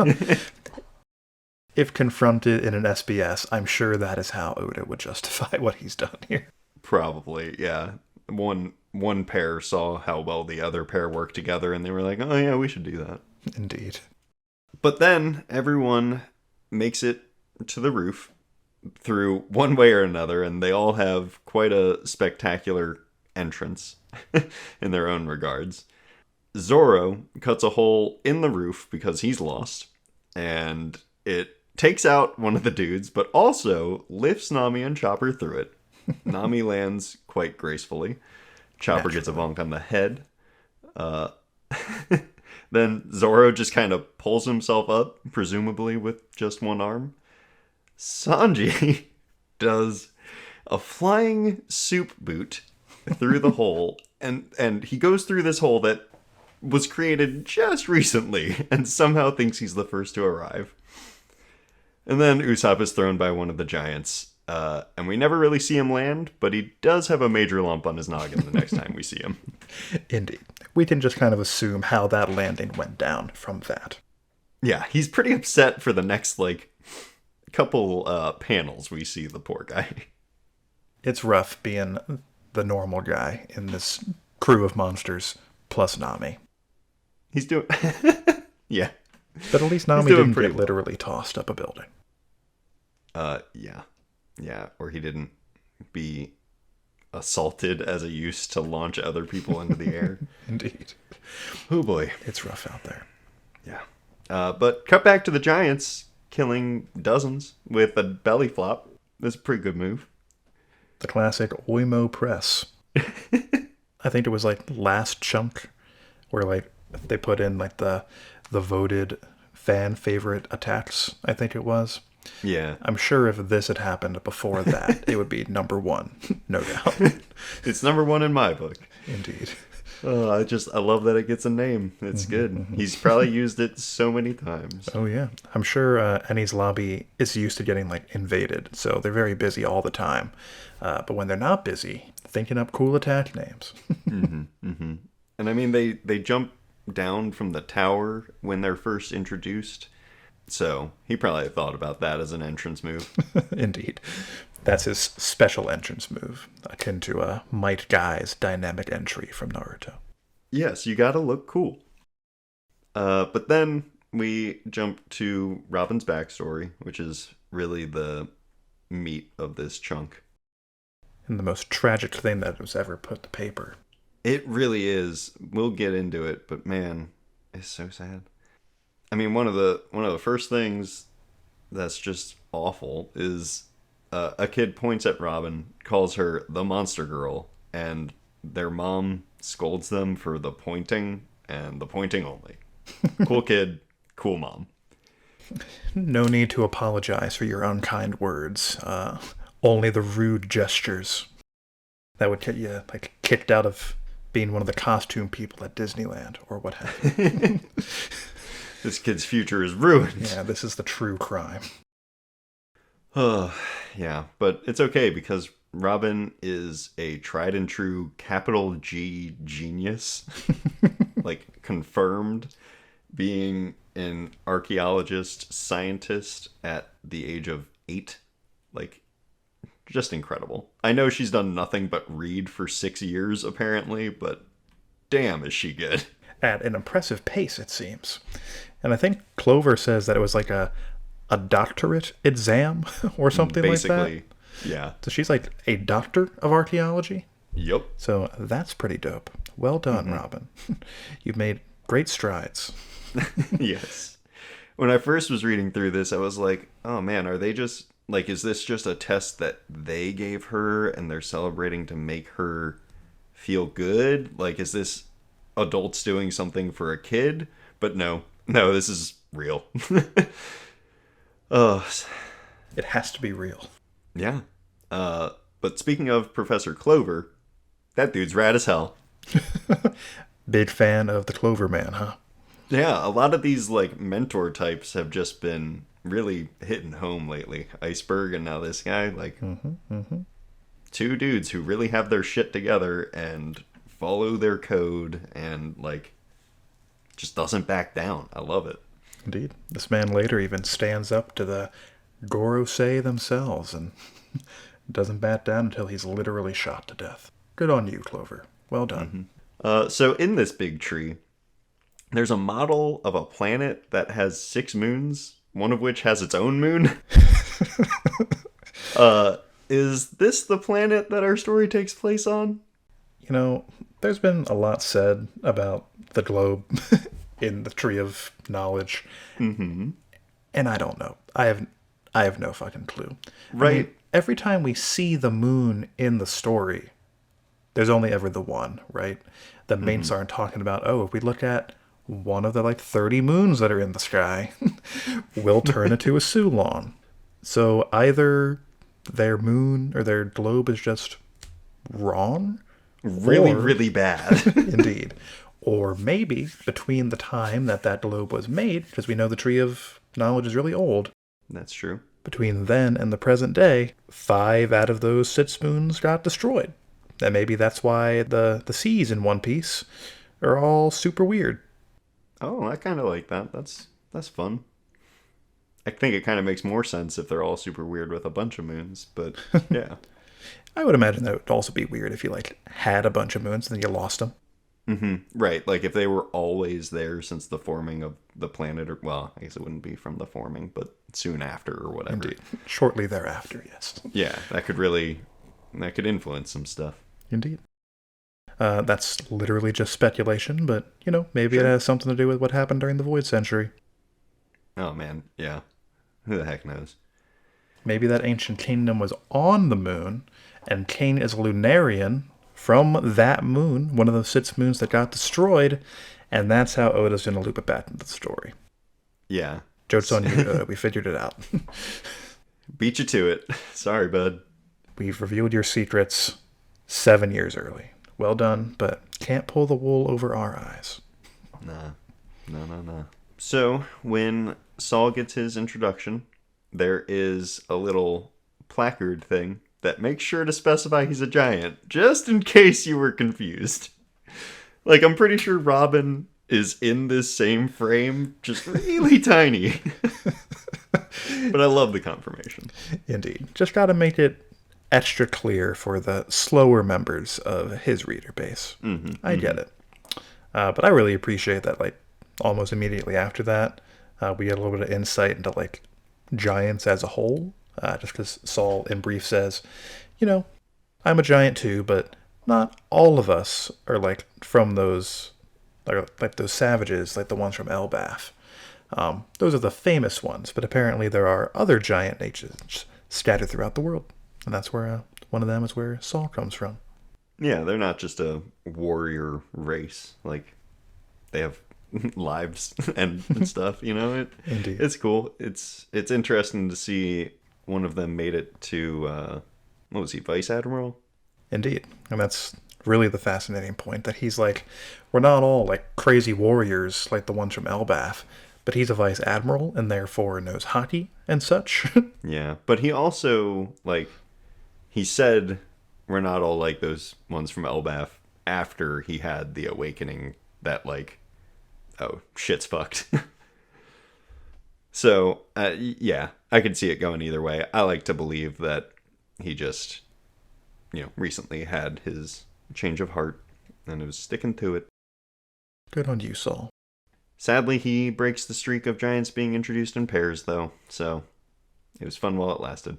If confronted in an SBS, I'm sure that is how Oda would justify what he's done here. Probably, yeah. One pair saw how well the other pair worked together, and they were like, oh yeah, we should do that. Indeed. But then everyone makes it to the roof through one way or another, and they all have quite a spectacular entrance in their own regards. Zoro cuts a hole in the roof because he's lost, and it takes out one of the dudes, but also lifts Nami and Chopper through it. Nami lands quite gracefully. Chopper gets a bonk on the head. Then Zoro just kind of pulls himself up, presumably with just one arm. Sanji does a flying soup boot through the hole, and he goes through this hole that was created just recently, and somehow thinks he's the first to arrive. And then Usopp is thrown by one of the giants, and we never really see him land, but he does have a major lump on his noggin the next time we see him. Indeed. We can just kind of assume how that landing went down from that. Yeah, he's pretty upset for the next, couple panels we see the poor guy. It's rough being the normal guy in this crew of monsters, plus Nami. He's doing... Yeah. But at least Nami didn't get literally tossed up a building. Yeah. Yeah, or he didn't be assaulted as a use to launch other people into the air. Indeed. Oh boy. It's rough out there. Yeah. But cut back to the Giants killing dozens with a belly flop. That's a pretty good move. The classic Oimo press. I think it was like last chunk where like they put in like the voted fan favorite attacks, I think it was. Yeah. I'm sure if this had happened before that, it would be number one, no doubt. It's number one in my book. Indeed. I love that it gets a name. It's good. He's probably used it so many times. Oh yeah. I'm sure Eni's lobby is used to getting like invaded, so they're very busy all the time. But when they're not busy, thinking up cool attack names. And I mean, they jump down from the tower when they're first introduced. So he probably thought about that as an entrance move. Indeed. That's his special entrance move, akin to Might Guy's dynamic entry from Naruto. Yes, you gotta look cool. But then we jump to Robin's backstory, which is really the meat of this chunk. And the most tragic thing that was ever put to paper. It really is. We'll get into it, but man, it's so sad. I mean, one of the first things that's just awful is a kid points at Robin, calls her the monster girl, and their mom scolds them for the pointing and the pointing only. Cool kid, cool mom. No need to apologize for your unkind words. Only the rude gestures that would get you like kicked out of being one of the costume people at Disneyland or what have you. This kid's future is ruined. Yeah, this is the true crime. Yeah, but it's okay because Robin is a tried and true capital G genius. Like, confirmed, being an archaeologist scientist at the age of 8. Like, just incredible. I know she's done nothing but read for 6 years, apparently, but damn is she good. At an impressive pace, it seems. And I think Clover says that it was like a doctorate exam or something Basically, like that. Yeah. So she's like a doctor of archaeology? Yep. So that's pretty dope. Well done, Robin. You've made great strides. Yes. When I first was reading through this, I was like, oh man, are they just, like, is this just a test that they gave her and they're celebrating to make her feel good? Like, is this adults doing something for a kid? But no, this is real. It has to be real. Yeah. But speaking of Professor Clover, that dude's rad as hell. Big fan of the Clover Man, huh? Yeah, a lot of these like mentor types have just been really hitting home lately. Iceberg and now this guy, like two dudes who really have their shit together and follow their code and like just doesn't back down. I love it. Indeed. This man later even stands up to the Gorosei themselves and doesn't bat down until he's literally shot to death. Good on you, Clover. Well done. So in this big tree, there's a model of a planet that has 6 moons, one of which has its own moon. Is this the planet that our story takes place on? You know, there's been a lot said about the globe in the Tree of Knowledge. And I don't know. I have no fucking clue. Right. I mean, every time we see the moon in the story, there's only ever the one, right? The mates aren't talking about, oh, if we look at one of the like 30 moons that are in the sky, we'll turn it to a Sulon. So either their moon or their globe is just wrong. Really bad. Indeed. Or maybe between the time that globe was made, because we know the Tree of Knowledge is really old. That's true. Between then and the present day, 5 out of those 6 moons got destroyed. And maybe that's why the seas in One Piece are all super weird. Oh, I kind of like that. That's fun. I think it kind of makes more sense if they're all super weird with a bunch of moons, but yeah. I would imagine that would also be weird if you like had a bunch of moons and then you lost them. Right, like if they were always there since the forming of the planet, or well, I guess it wouldn't be from the forming, but soon after or whatever. Indeed. Shortly thereafter, yes. Yeah, that could influence some stuff. Indeed. That's literally just speculation, but, maybe Sure. it has something to do with what happened during the Void Century. Oh man, yeah. Who the heck knows? Maybe that ancient kingdom was on the moon, and Kane is a Lunarian from that moon, one of the 6 moons that got destroyed, and that's how Oda's going to loop it back into the story. Yeah. Joke's on you, Oda. We figured it out. Beat you to it. Sorry, bud. We've revealed your secrets 7 years early. Well done, but can't pull the wool over our eyes. Nah. No. So, when Saul gets his introduction, there is a little placard thing that makes sure to specify he's a giant, just in case you were confused. Like, I'm pretty sure Robin is in this same frame, just really tiny. But I love the confirmation. Indeed. Just gotta make it extra clear for the slower members of his reader base. I get it. But I really appreciate that, like, almost immediately after that, we get a little bit of insight into, like, giants as a whole. Just because Saul, in brief, says, I'm a giant too, but not all of us are, like, from those, like those savages, like the ones from Elbaf. Those are the famous ones, but apparently there are other giant nations scattered throughout the world. And that's where one of them is where Saul comes from. Yeah, they're not just a warrior race. Like, they have lives and stuff, Indeed. It's cool. It's interesting to see one of them made it to, what was he, Vice Admiral? Indeed. And that's really the fascinating point, that he's like, we're not all like crazy warriors like the ones from Elbaf, but he's a vice admiral and therefore knows hockey and such. Yeah, but he also, like, he said we're not all like those ones from Elbaf after he had the awakening that, like, oh, shit's fucked. So, yeah, I could see it going either way. I like to believe that he just, recently had his change of heart and was sticking to it. Good on you, Saul. Sadly, he breaks the streak of giants being introduced in pairs, though, so it was fun while it lasted.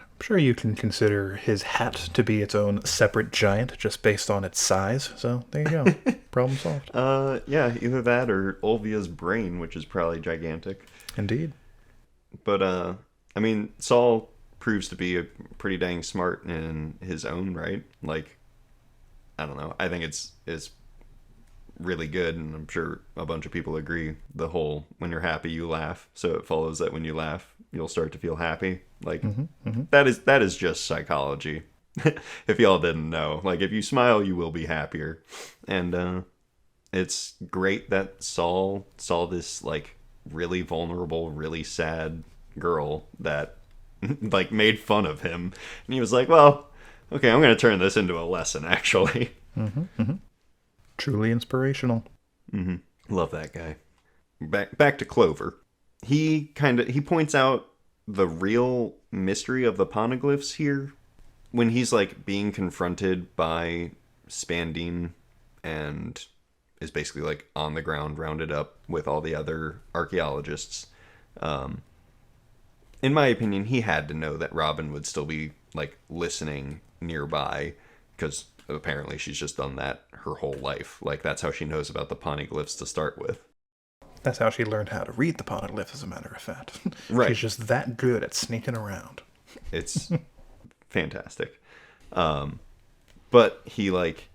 I'm sure you can consider his hat to be its own separate giant just based on its size, so there you go. Problem solved. Yeah, either that or Olvia's brain, which is probably gigantic. Indeed. But, I mean, Saul proves to be a pretty dang smart in his own right. Like, I don't know. I think it's really good, and I'm sure a bunch of people agree. The whole, when you're happy, you laugh. So it follows that when you laugh, you'll start to feel happy. Like, that is just psychology. If y'all didn't know. Like, if you smile, you will be happier. And, it's great that Saul saw this, like, really vulnerable, really sad girl that like made fun of him, and he was like, well, okay, I'm gonna turn this into a lesson, actually. Truly inspirational. Love that guy. Back to Clover. He points out the real mystery of the poneglyphs here when he's like being confronted by Spandine and is basically like on the ground, rounded up with all the other archaeologists. In my opinion, he had to know that Robin would still be like listening nearby, because apparently she's just done that her whole life. Like, that's how she knows about the poneglyphs to start with. That's how she learned how to read the poneglyph, as a matter of fact. Right. She's just that good at sneaking around. It's fantastic. But he like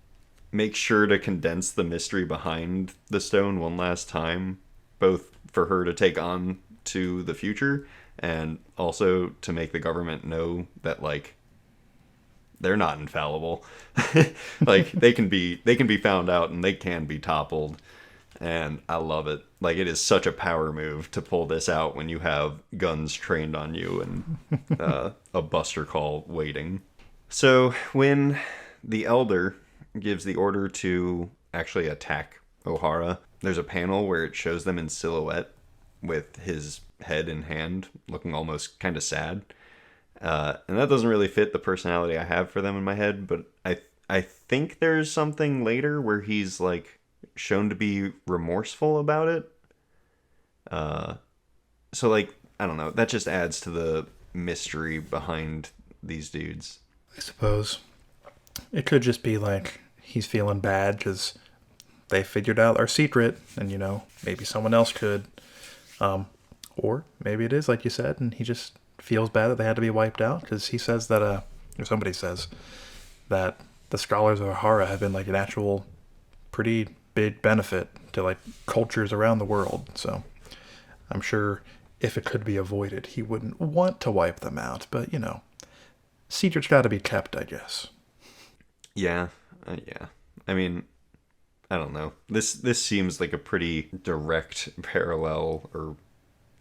makes sure to condense the mystery behind the stone one last time, both for her to take on to the future and also to make the government know that, like, they're not infallible. Like, they can be found out and they can be toppled. And I love it. Like, it is such a power move to pull this out when you have guns trained on you and a buster call waiting. So when the Elder gives the order to actually attack O'Hara, there's a panel where it shows them in silhouette with his head in hand, looking almost kind of sad. And that doesn't really fit the personality I have for them in my head, but I think there's something later where he's like shown to be remorseful about it. Uh, so like I don't know. That just adds to the mystery behind these dudes. I suppose it could just be like he's feeling bad because they figured out our secret, and maybe someone else could. Or maybe it is like you said, and he just feels bad that they had to be wiped out because he says that, or somebody says that the scholars of Ohara have been like an actual pretty big benefit to like cultures around the world. So I'm sure if it could be avoided, he wouldn't want to wipe them out. But secrets got to be kept, I guess. Yeah, yeah. I mean, I don't know. This seems like a pretty direct parallel or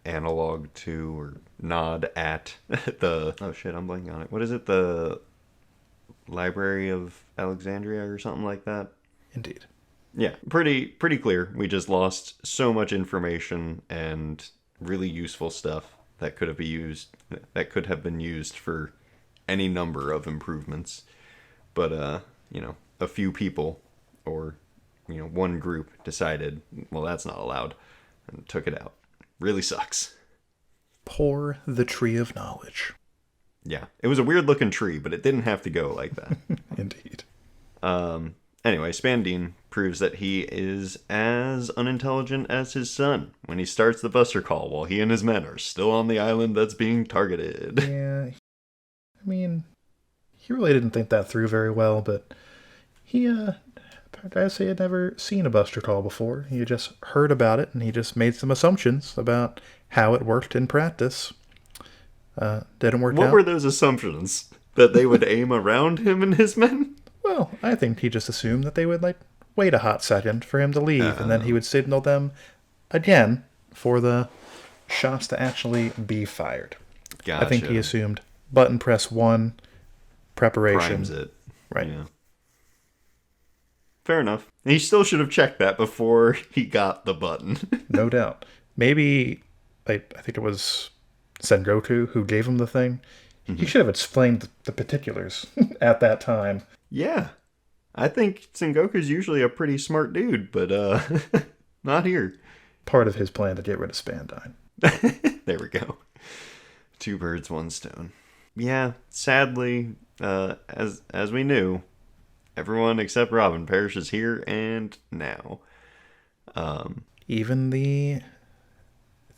analog to or nod at the oh shit, I'm blanking on it. What is it? The Library of Alexandria or something like that? Indeed. Yeah, pretty clear. We just lost so much information and really useful stuff that could have been used for any number of improvements. But a few people or one group decided, well, that's not allowed, and took it out. Really sucks. Pour the tree of knowledge. Yeah, it was a weird looking tree, but it didn't have to go like that. Indeed. Anyway, Spandine proves that he is as unintelligent as his son when he starts the Buster Call while he and his men are still on the island that's being targeted. Yeah, I mean, he really didn't think that through very well, but he, I say, had never seen a Buster Call before. He had just heard about it, and he just made some assumptions about how it worked in practice. Didn't work out. What were those assumptions? That they would aim around him and his men? Well, I think he just assumed that they would, wait a hot second for him to leave, and then he would signal them again for the shots to actually be fired. Gotcha. I think he assumed button press 1, preparation. Primes it. Right. Yeah. Fair enough. He still should have checked that before he got the button. No doubt. Maybe, I think it was Sengoku who gave him the thing. Mm-hmm. He should have explained the particulars at that time. Yeah. I think Sengoku's usually a pretty smart dude, but not here. Part of his plan to get rid of Spandine. There we go. 2 birds, 1 stone. Yeah, sadly, as we knew, everyone except Robin perishes here and now. Even the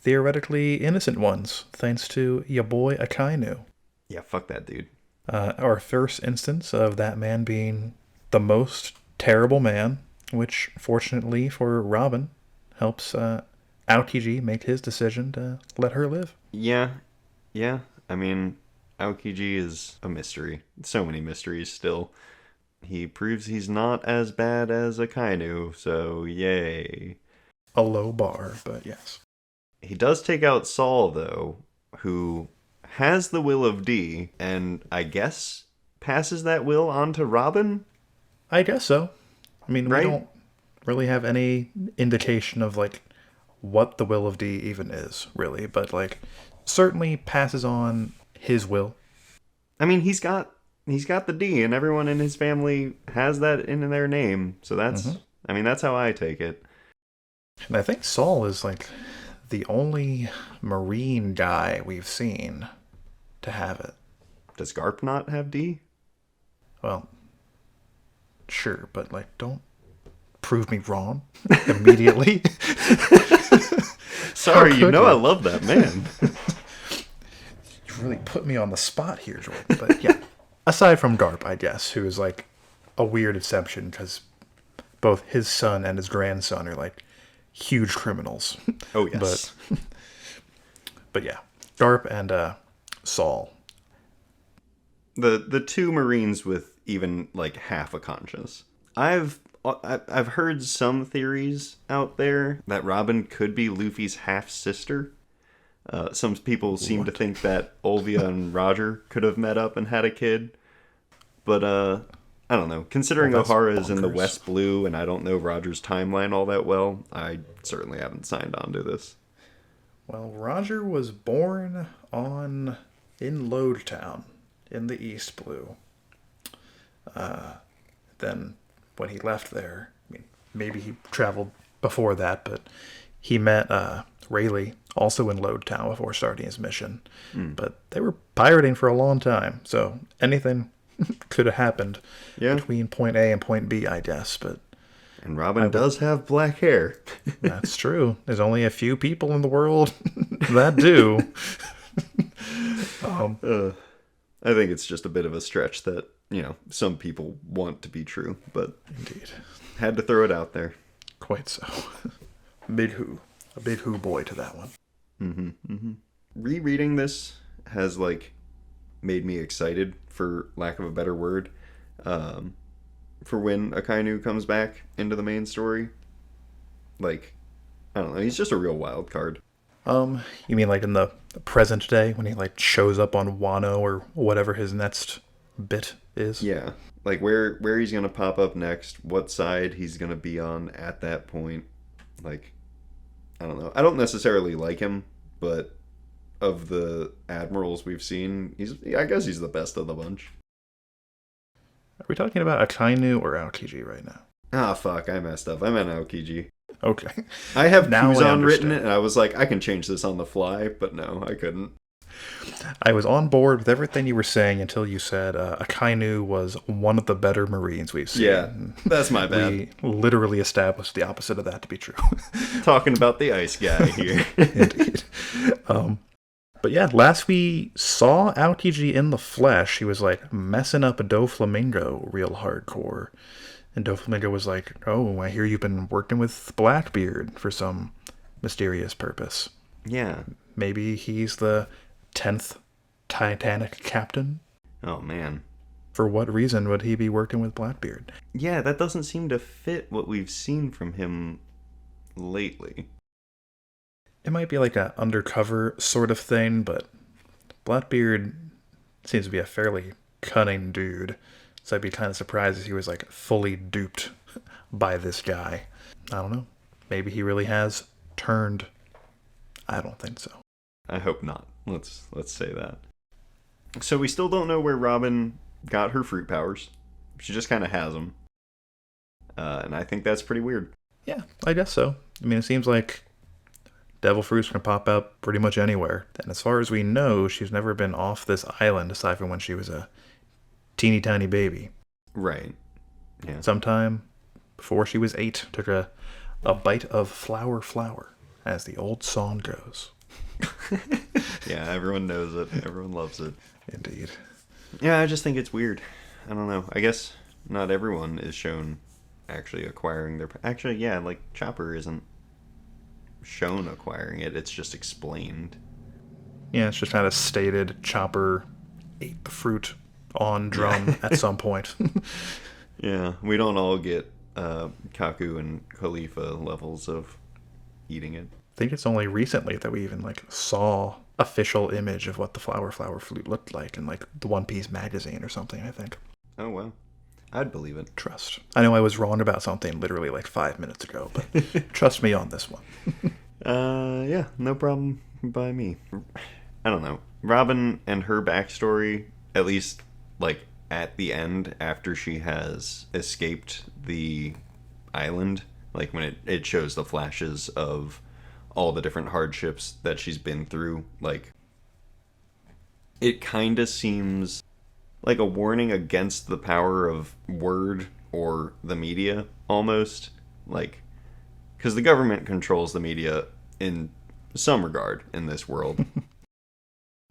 theoretically innocent ones, thanks to your boy Akainu. Yeah, fuck that dude. Our first instance of that man being the most terrible man, which, fortunately for Robin, helps Aokiji make his decision to let her live. Yeah. I mean, Aokiji is a mystery. So many mysteries still. He proves he's not as bad as Akainu, so yay. A low bar, but yes. He does take out Saul, though, who has the will of D, and I guess passes that will on to Robin? I guess so. I mean, right? We don't really have any indication of, what the will of D even is, really, but, certainly passes on his will. I mean, he's got the D, and everyone in his family has that in their name, so that's, I mean, that's how I take it. And I think Saul is, the only Marine guy we've seen to have it. Does Garp not have D? Well, sure, but, don't prove me wrong immediately. Sorry, I love that man. You really put me on the spot here, Jordan. But, yeah. Aside from Garp, I guess, who is, a weird exception, because both his son and his grandson are, huge criminals. Oh, yes. But yeah, Garp and Saul. The 2 Marines with even half a conscience. I've heard some theories out there that Robin could be Luffy's half sister. Some people seem to think that Olvia and Roger could have met up and had a kid. But I don't know. Considering Ohara is in the West Blue and I don't know Roger's timeline all that well, I certainly haven't signed on to this. Well, Roger was born in Lodetown in the East Blue. then when he left there, I mean, maybe he traveled before that, but he met Rayleigh, also in Lode Town, before starting his mission. But they were pirating for a long time, so anything could have happened between point A and point B, I guess. But and Robin does have black hair. That's true. There's only a few people in the world that do. I think it's just a bit of a stretch that, some people want to be true, but Indeed. Had to throw it out there. Quite so. A big who boy to that one. Rereading this has, made me excited, for lack of a better word, for when Akainu comes back into the main story. I don't know, he's just a real wild card. You mean in the present day, when he shows up on Wano or whatever his next bit is? Yeah. Where he's gonna pop up next, what side he's gonna be on at that point. I don't know. I don't necessarily like him, but of the admirals we've seen, I guess he's the best of the bunch. Are we talking about Akainu or Aokiji right now? Ah, fuck, I messed up. I meant Aokiji. Okay. I have Kuzan written it, and I was like, I can change this on the fly, but no, I couldn't. I was on board with everything you were saying until you said Akainu was one of the better Marines we've seen. Yeah, that's my bad. We literally established the opposite of that to be true. Talking about the ice guy here. Indeed. But yeah, last we saw Aokiji in the flesh, he was messing up a Doflamingo real hardcore. And Doflamingo was like, oh, I hear you've been working with Blackbeard for some mysterious purpose. Yeah. Maybe he's the 10th Titanic captain? Oh, man. For what reason would he be working with Blackbeard? Yeah, that doesn't seem to fit what we've seen from him lately. It might be an undercover sort of thing, but Blackbeard seems to be a fairly cunning dude. So I'd be kind of surprised if he was fully duped by this guy. I don't know. Maybe he really has turned. I don't think so. I hope not. Let's say that. So we still don't know where Robin got her fruit powers. She just kind of has them. And I think that's pretty weird. Yeah, I guess so. I mean, it seems like devil fruits can pop up pretty much anywhere. And as far as we know, she's never been off this island aside from when she was a teeny tiny baby. Right. Yeah. Sometime before she was 8, took a bite of flower, as the old song goes. Yeah, everyone knows it. Everyone loves it. Indeed. Yeah, I just think it's weird. I don't know. I guess not everyone is shown actually acquiring their... Actually, yeah, Chopper isn't shown acquiring it. It's just explained. Yeah, it's just kind of stated Chopper ate the fruit on drum at some point. Yeah, we don't all get Kaku and Khalifa levels of eating it. I think it's only recently that we even saw official image of what the flower flute looked like in the One Piece magazine or something, I think. Oh, wow. I'd believe it. Trust. I know I was wrong about something literally 5 minutes ago, but trust me on this one. Yeah, no problem by me. I don't know. Robin and her backstory, at least at the end, after she has escaped the island, when it shows the flashes of all the different hardships that she's been through, it kind of seems like a warning against the power of word or the media, almost. Because the government controls the media in some regard in this world.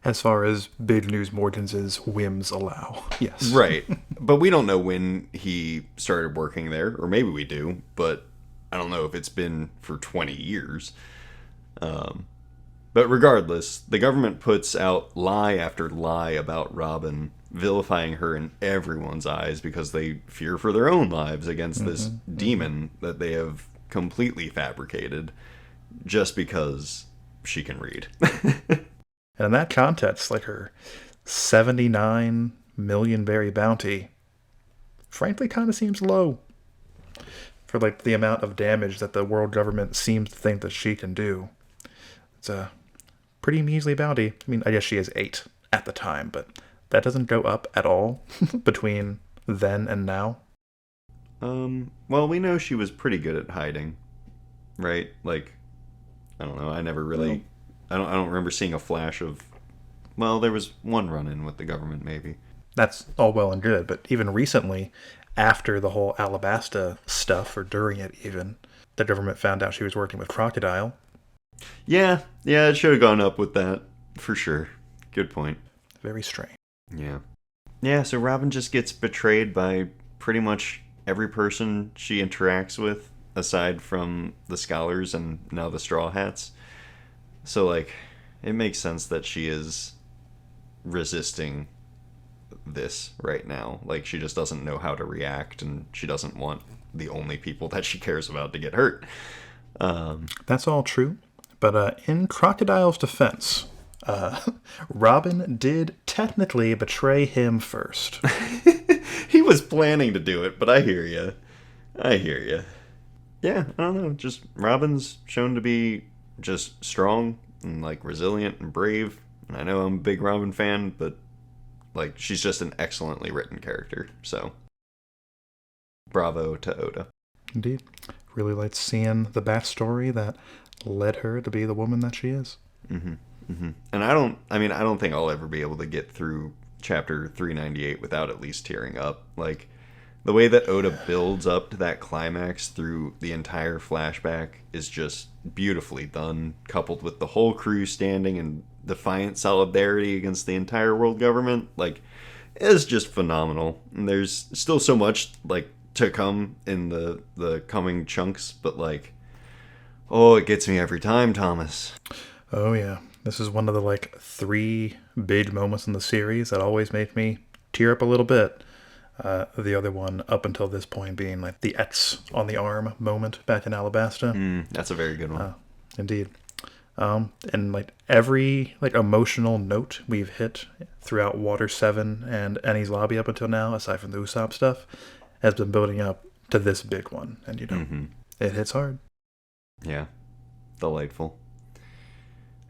As far as Big News Morgans' whims allow, yes. Right. But we don't know when he started working there, or maybe we do, but I don't know if it's been for 20 years. But regardless, the government puts out lie after lie about Robin, vilifying her in everyone's eyes because they fear for their own lives against this demon that they have completely fabricated just because she can read. And in that context, her 79 million berry bounty, frankly, kind of seems low for the amount of damage that the world government seems to think that she can do. It's a pretty measly bounty. I mean, I guess she is 8 at the time, but that doesn't go up at all between then and now. Well, we know she was pretty good at hiding, right? Like, I don't know. I never Well, really. I don't remember seeing a flash of. Well, there was one run-in with the government, maybe. that's all well and good, but even recently, after the whole Alabasta stuff, or during it even, the government found out she was working with Crocodile. Yeah, yeah, it should have gone up with that for sure. Good point. Very strange. Yeah. Yeah, so Robin just gets betrayed by pretty much every person she interacts with, aside from the scholars and now the Straw Hats. So, like, it makes sense that she is resisting this right now. Like, she just doesn't know how to react, and she doesn't want the only people that she cares about to get hurt. That's all true, but in Crocodile's defense, Robin did technically betray him first. He was planning to do it, but I hear you. I hear you. Yeah, I don't know. Just Robin's shown to be just strong and like resilient and brave. And I know I'm a big Robin fan, but like she's just an excellently written character. So bravo to Oda. Indeed. Really liked seeing the backstory that led her to be the woman that she is. And I don't think I'll ever be able to get through chapter 398 without at least tearing up. Like the way that Oda builds up to that climax through the entire flashback is just beautifully done, coupled with the whole crew standing in defiant solidarity against the entire world government. Like, it's just phenomenal. And there's still so much like to come in the coming chunks, but like, oh, it gets me every time, Thomas. Oh yeah, this is one of the like 3 big moments in the series that always make me tear up a little bit. The other one up until this point being like the X on the arm moment back in Alabasta. That's a very good one. Indeed. And like every like emotional note we've hit throughout Water 7 and Annie's Lobby up until now, aside from the Usopp stuff, has been building up to this big one. And you know, it hits hard. Yeah. Delightful.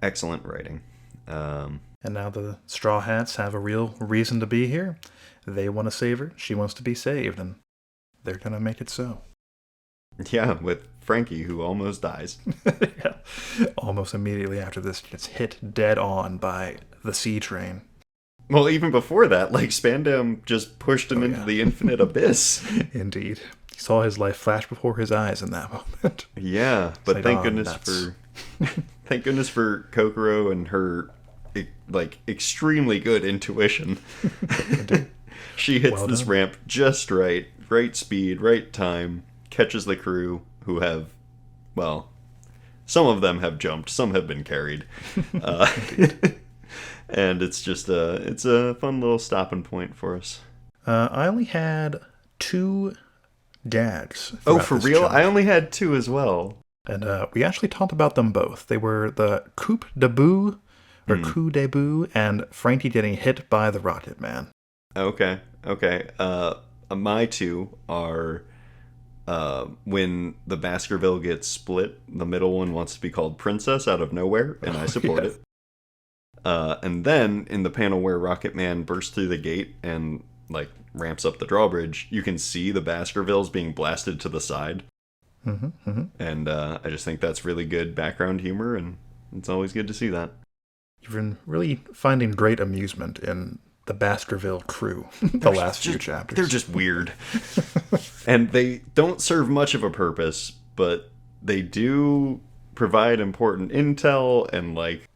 Excellent writing. And now the Straw Hats have a real reason to be here. They want to save her. She wants to be saved. And they're going to make it so. Yeah, with Frankie, who almost dies. Yeah. Almost immediately after this gets hit dead on by the sea train. Well, even before that, like, Spandam just pushed him into the infinite abyss. Indeed. He saw his life flash before his eyes in that moment. Yeah, but like, thank goodness for... Thank goodness for Kokoro and her, like, extremely good intuition. She hits this ramp just right. Right speed, right time. Catches the crew, who have, well, some of them have jumped, some have been carried. And it's just it's a fun little stopping point for us. I only had 2 gags. Oh, for real? Jump. I only had 2 as well. And we actually talked about them both. They were the coup de bout, or coup de bout, and Frankie getting hit by the Rocket Man. Okay. My 2 are when the Baskerville gets split. The middle one wants to be called Princess out of nowhere, and I support it. And then in the panel where Rocket Man bursts through the gate and like ramps up the drawbridge, you can see the Baskervilles being blasted to the side. And I just think that's really good background humor, and it's always good to see that. You've been really finding great amusement in the Baskerville crew the last few chapters. They're just weird. And they don't serve much of a purpose, but they do provide important intel, and like,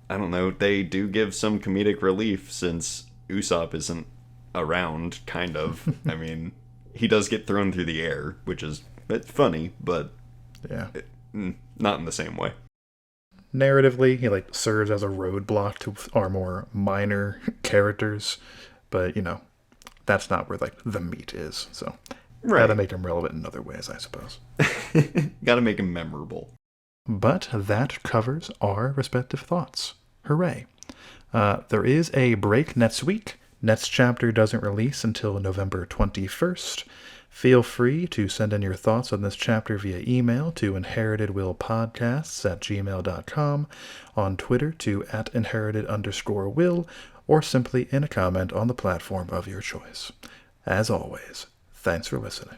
I don't know, they do give some comedic relief since Usopp isn't around, kind of. I mean, he does get thrown through the air, which is funny, but yeah, not in the same way. Narratively, he like serves as a roadblock to our more minor characters, but you know, that's not where like the meat is. So, gotta make him relevant in other ways, I suppose. Gotta make him memorable. But that covers our respective thoughts. Hooray! There is a break next week. Next chapter doesn't release until November 21st. Feel free to send in your thoughts on this chapter via email to inheritedwillpodcasts@gmail.com, on Twitter to @inherited_will, or simply in a comment on the platform of your choice. As always, thanks for listening.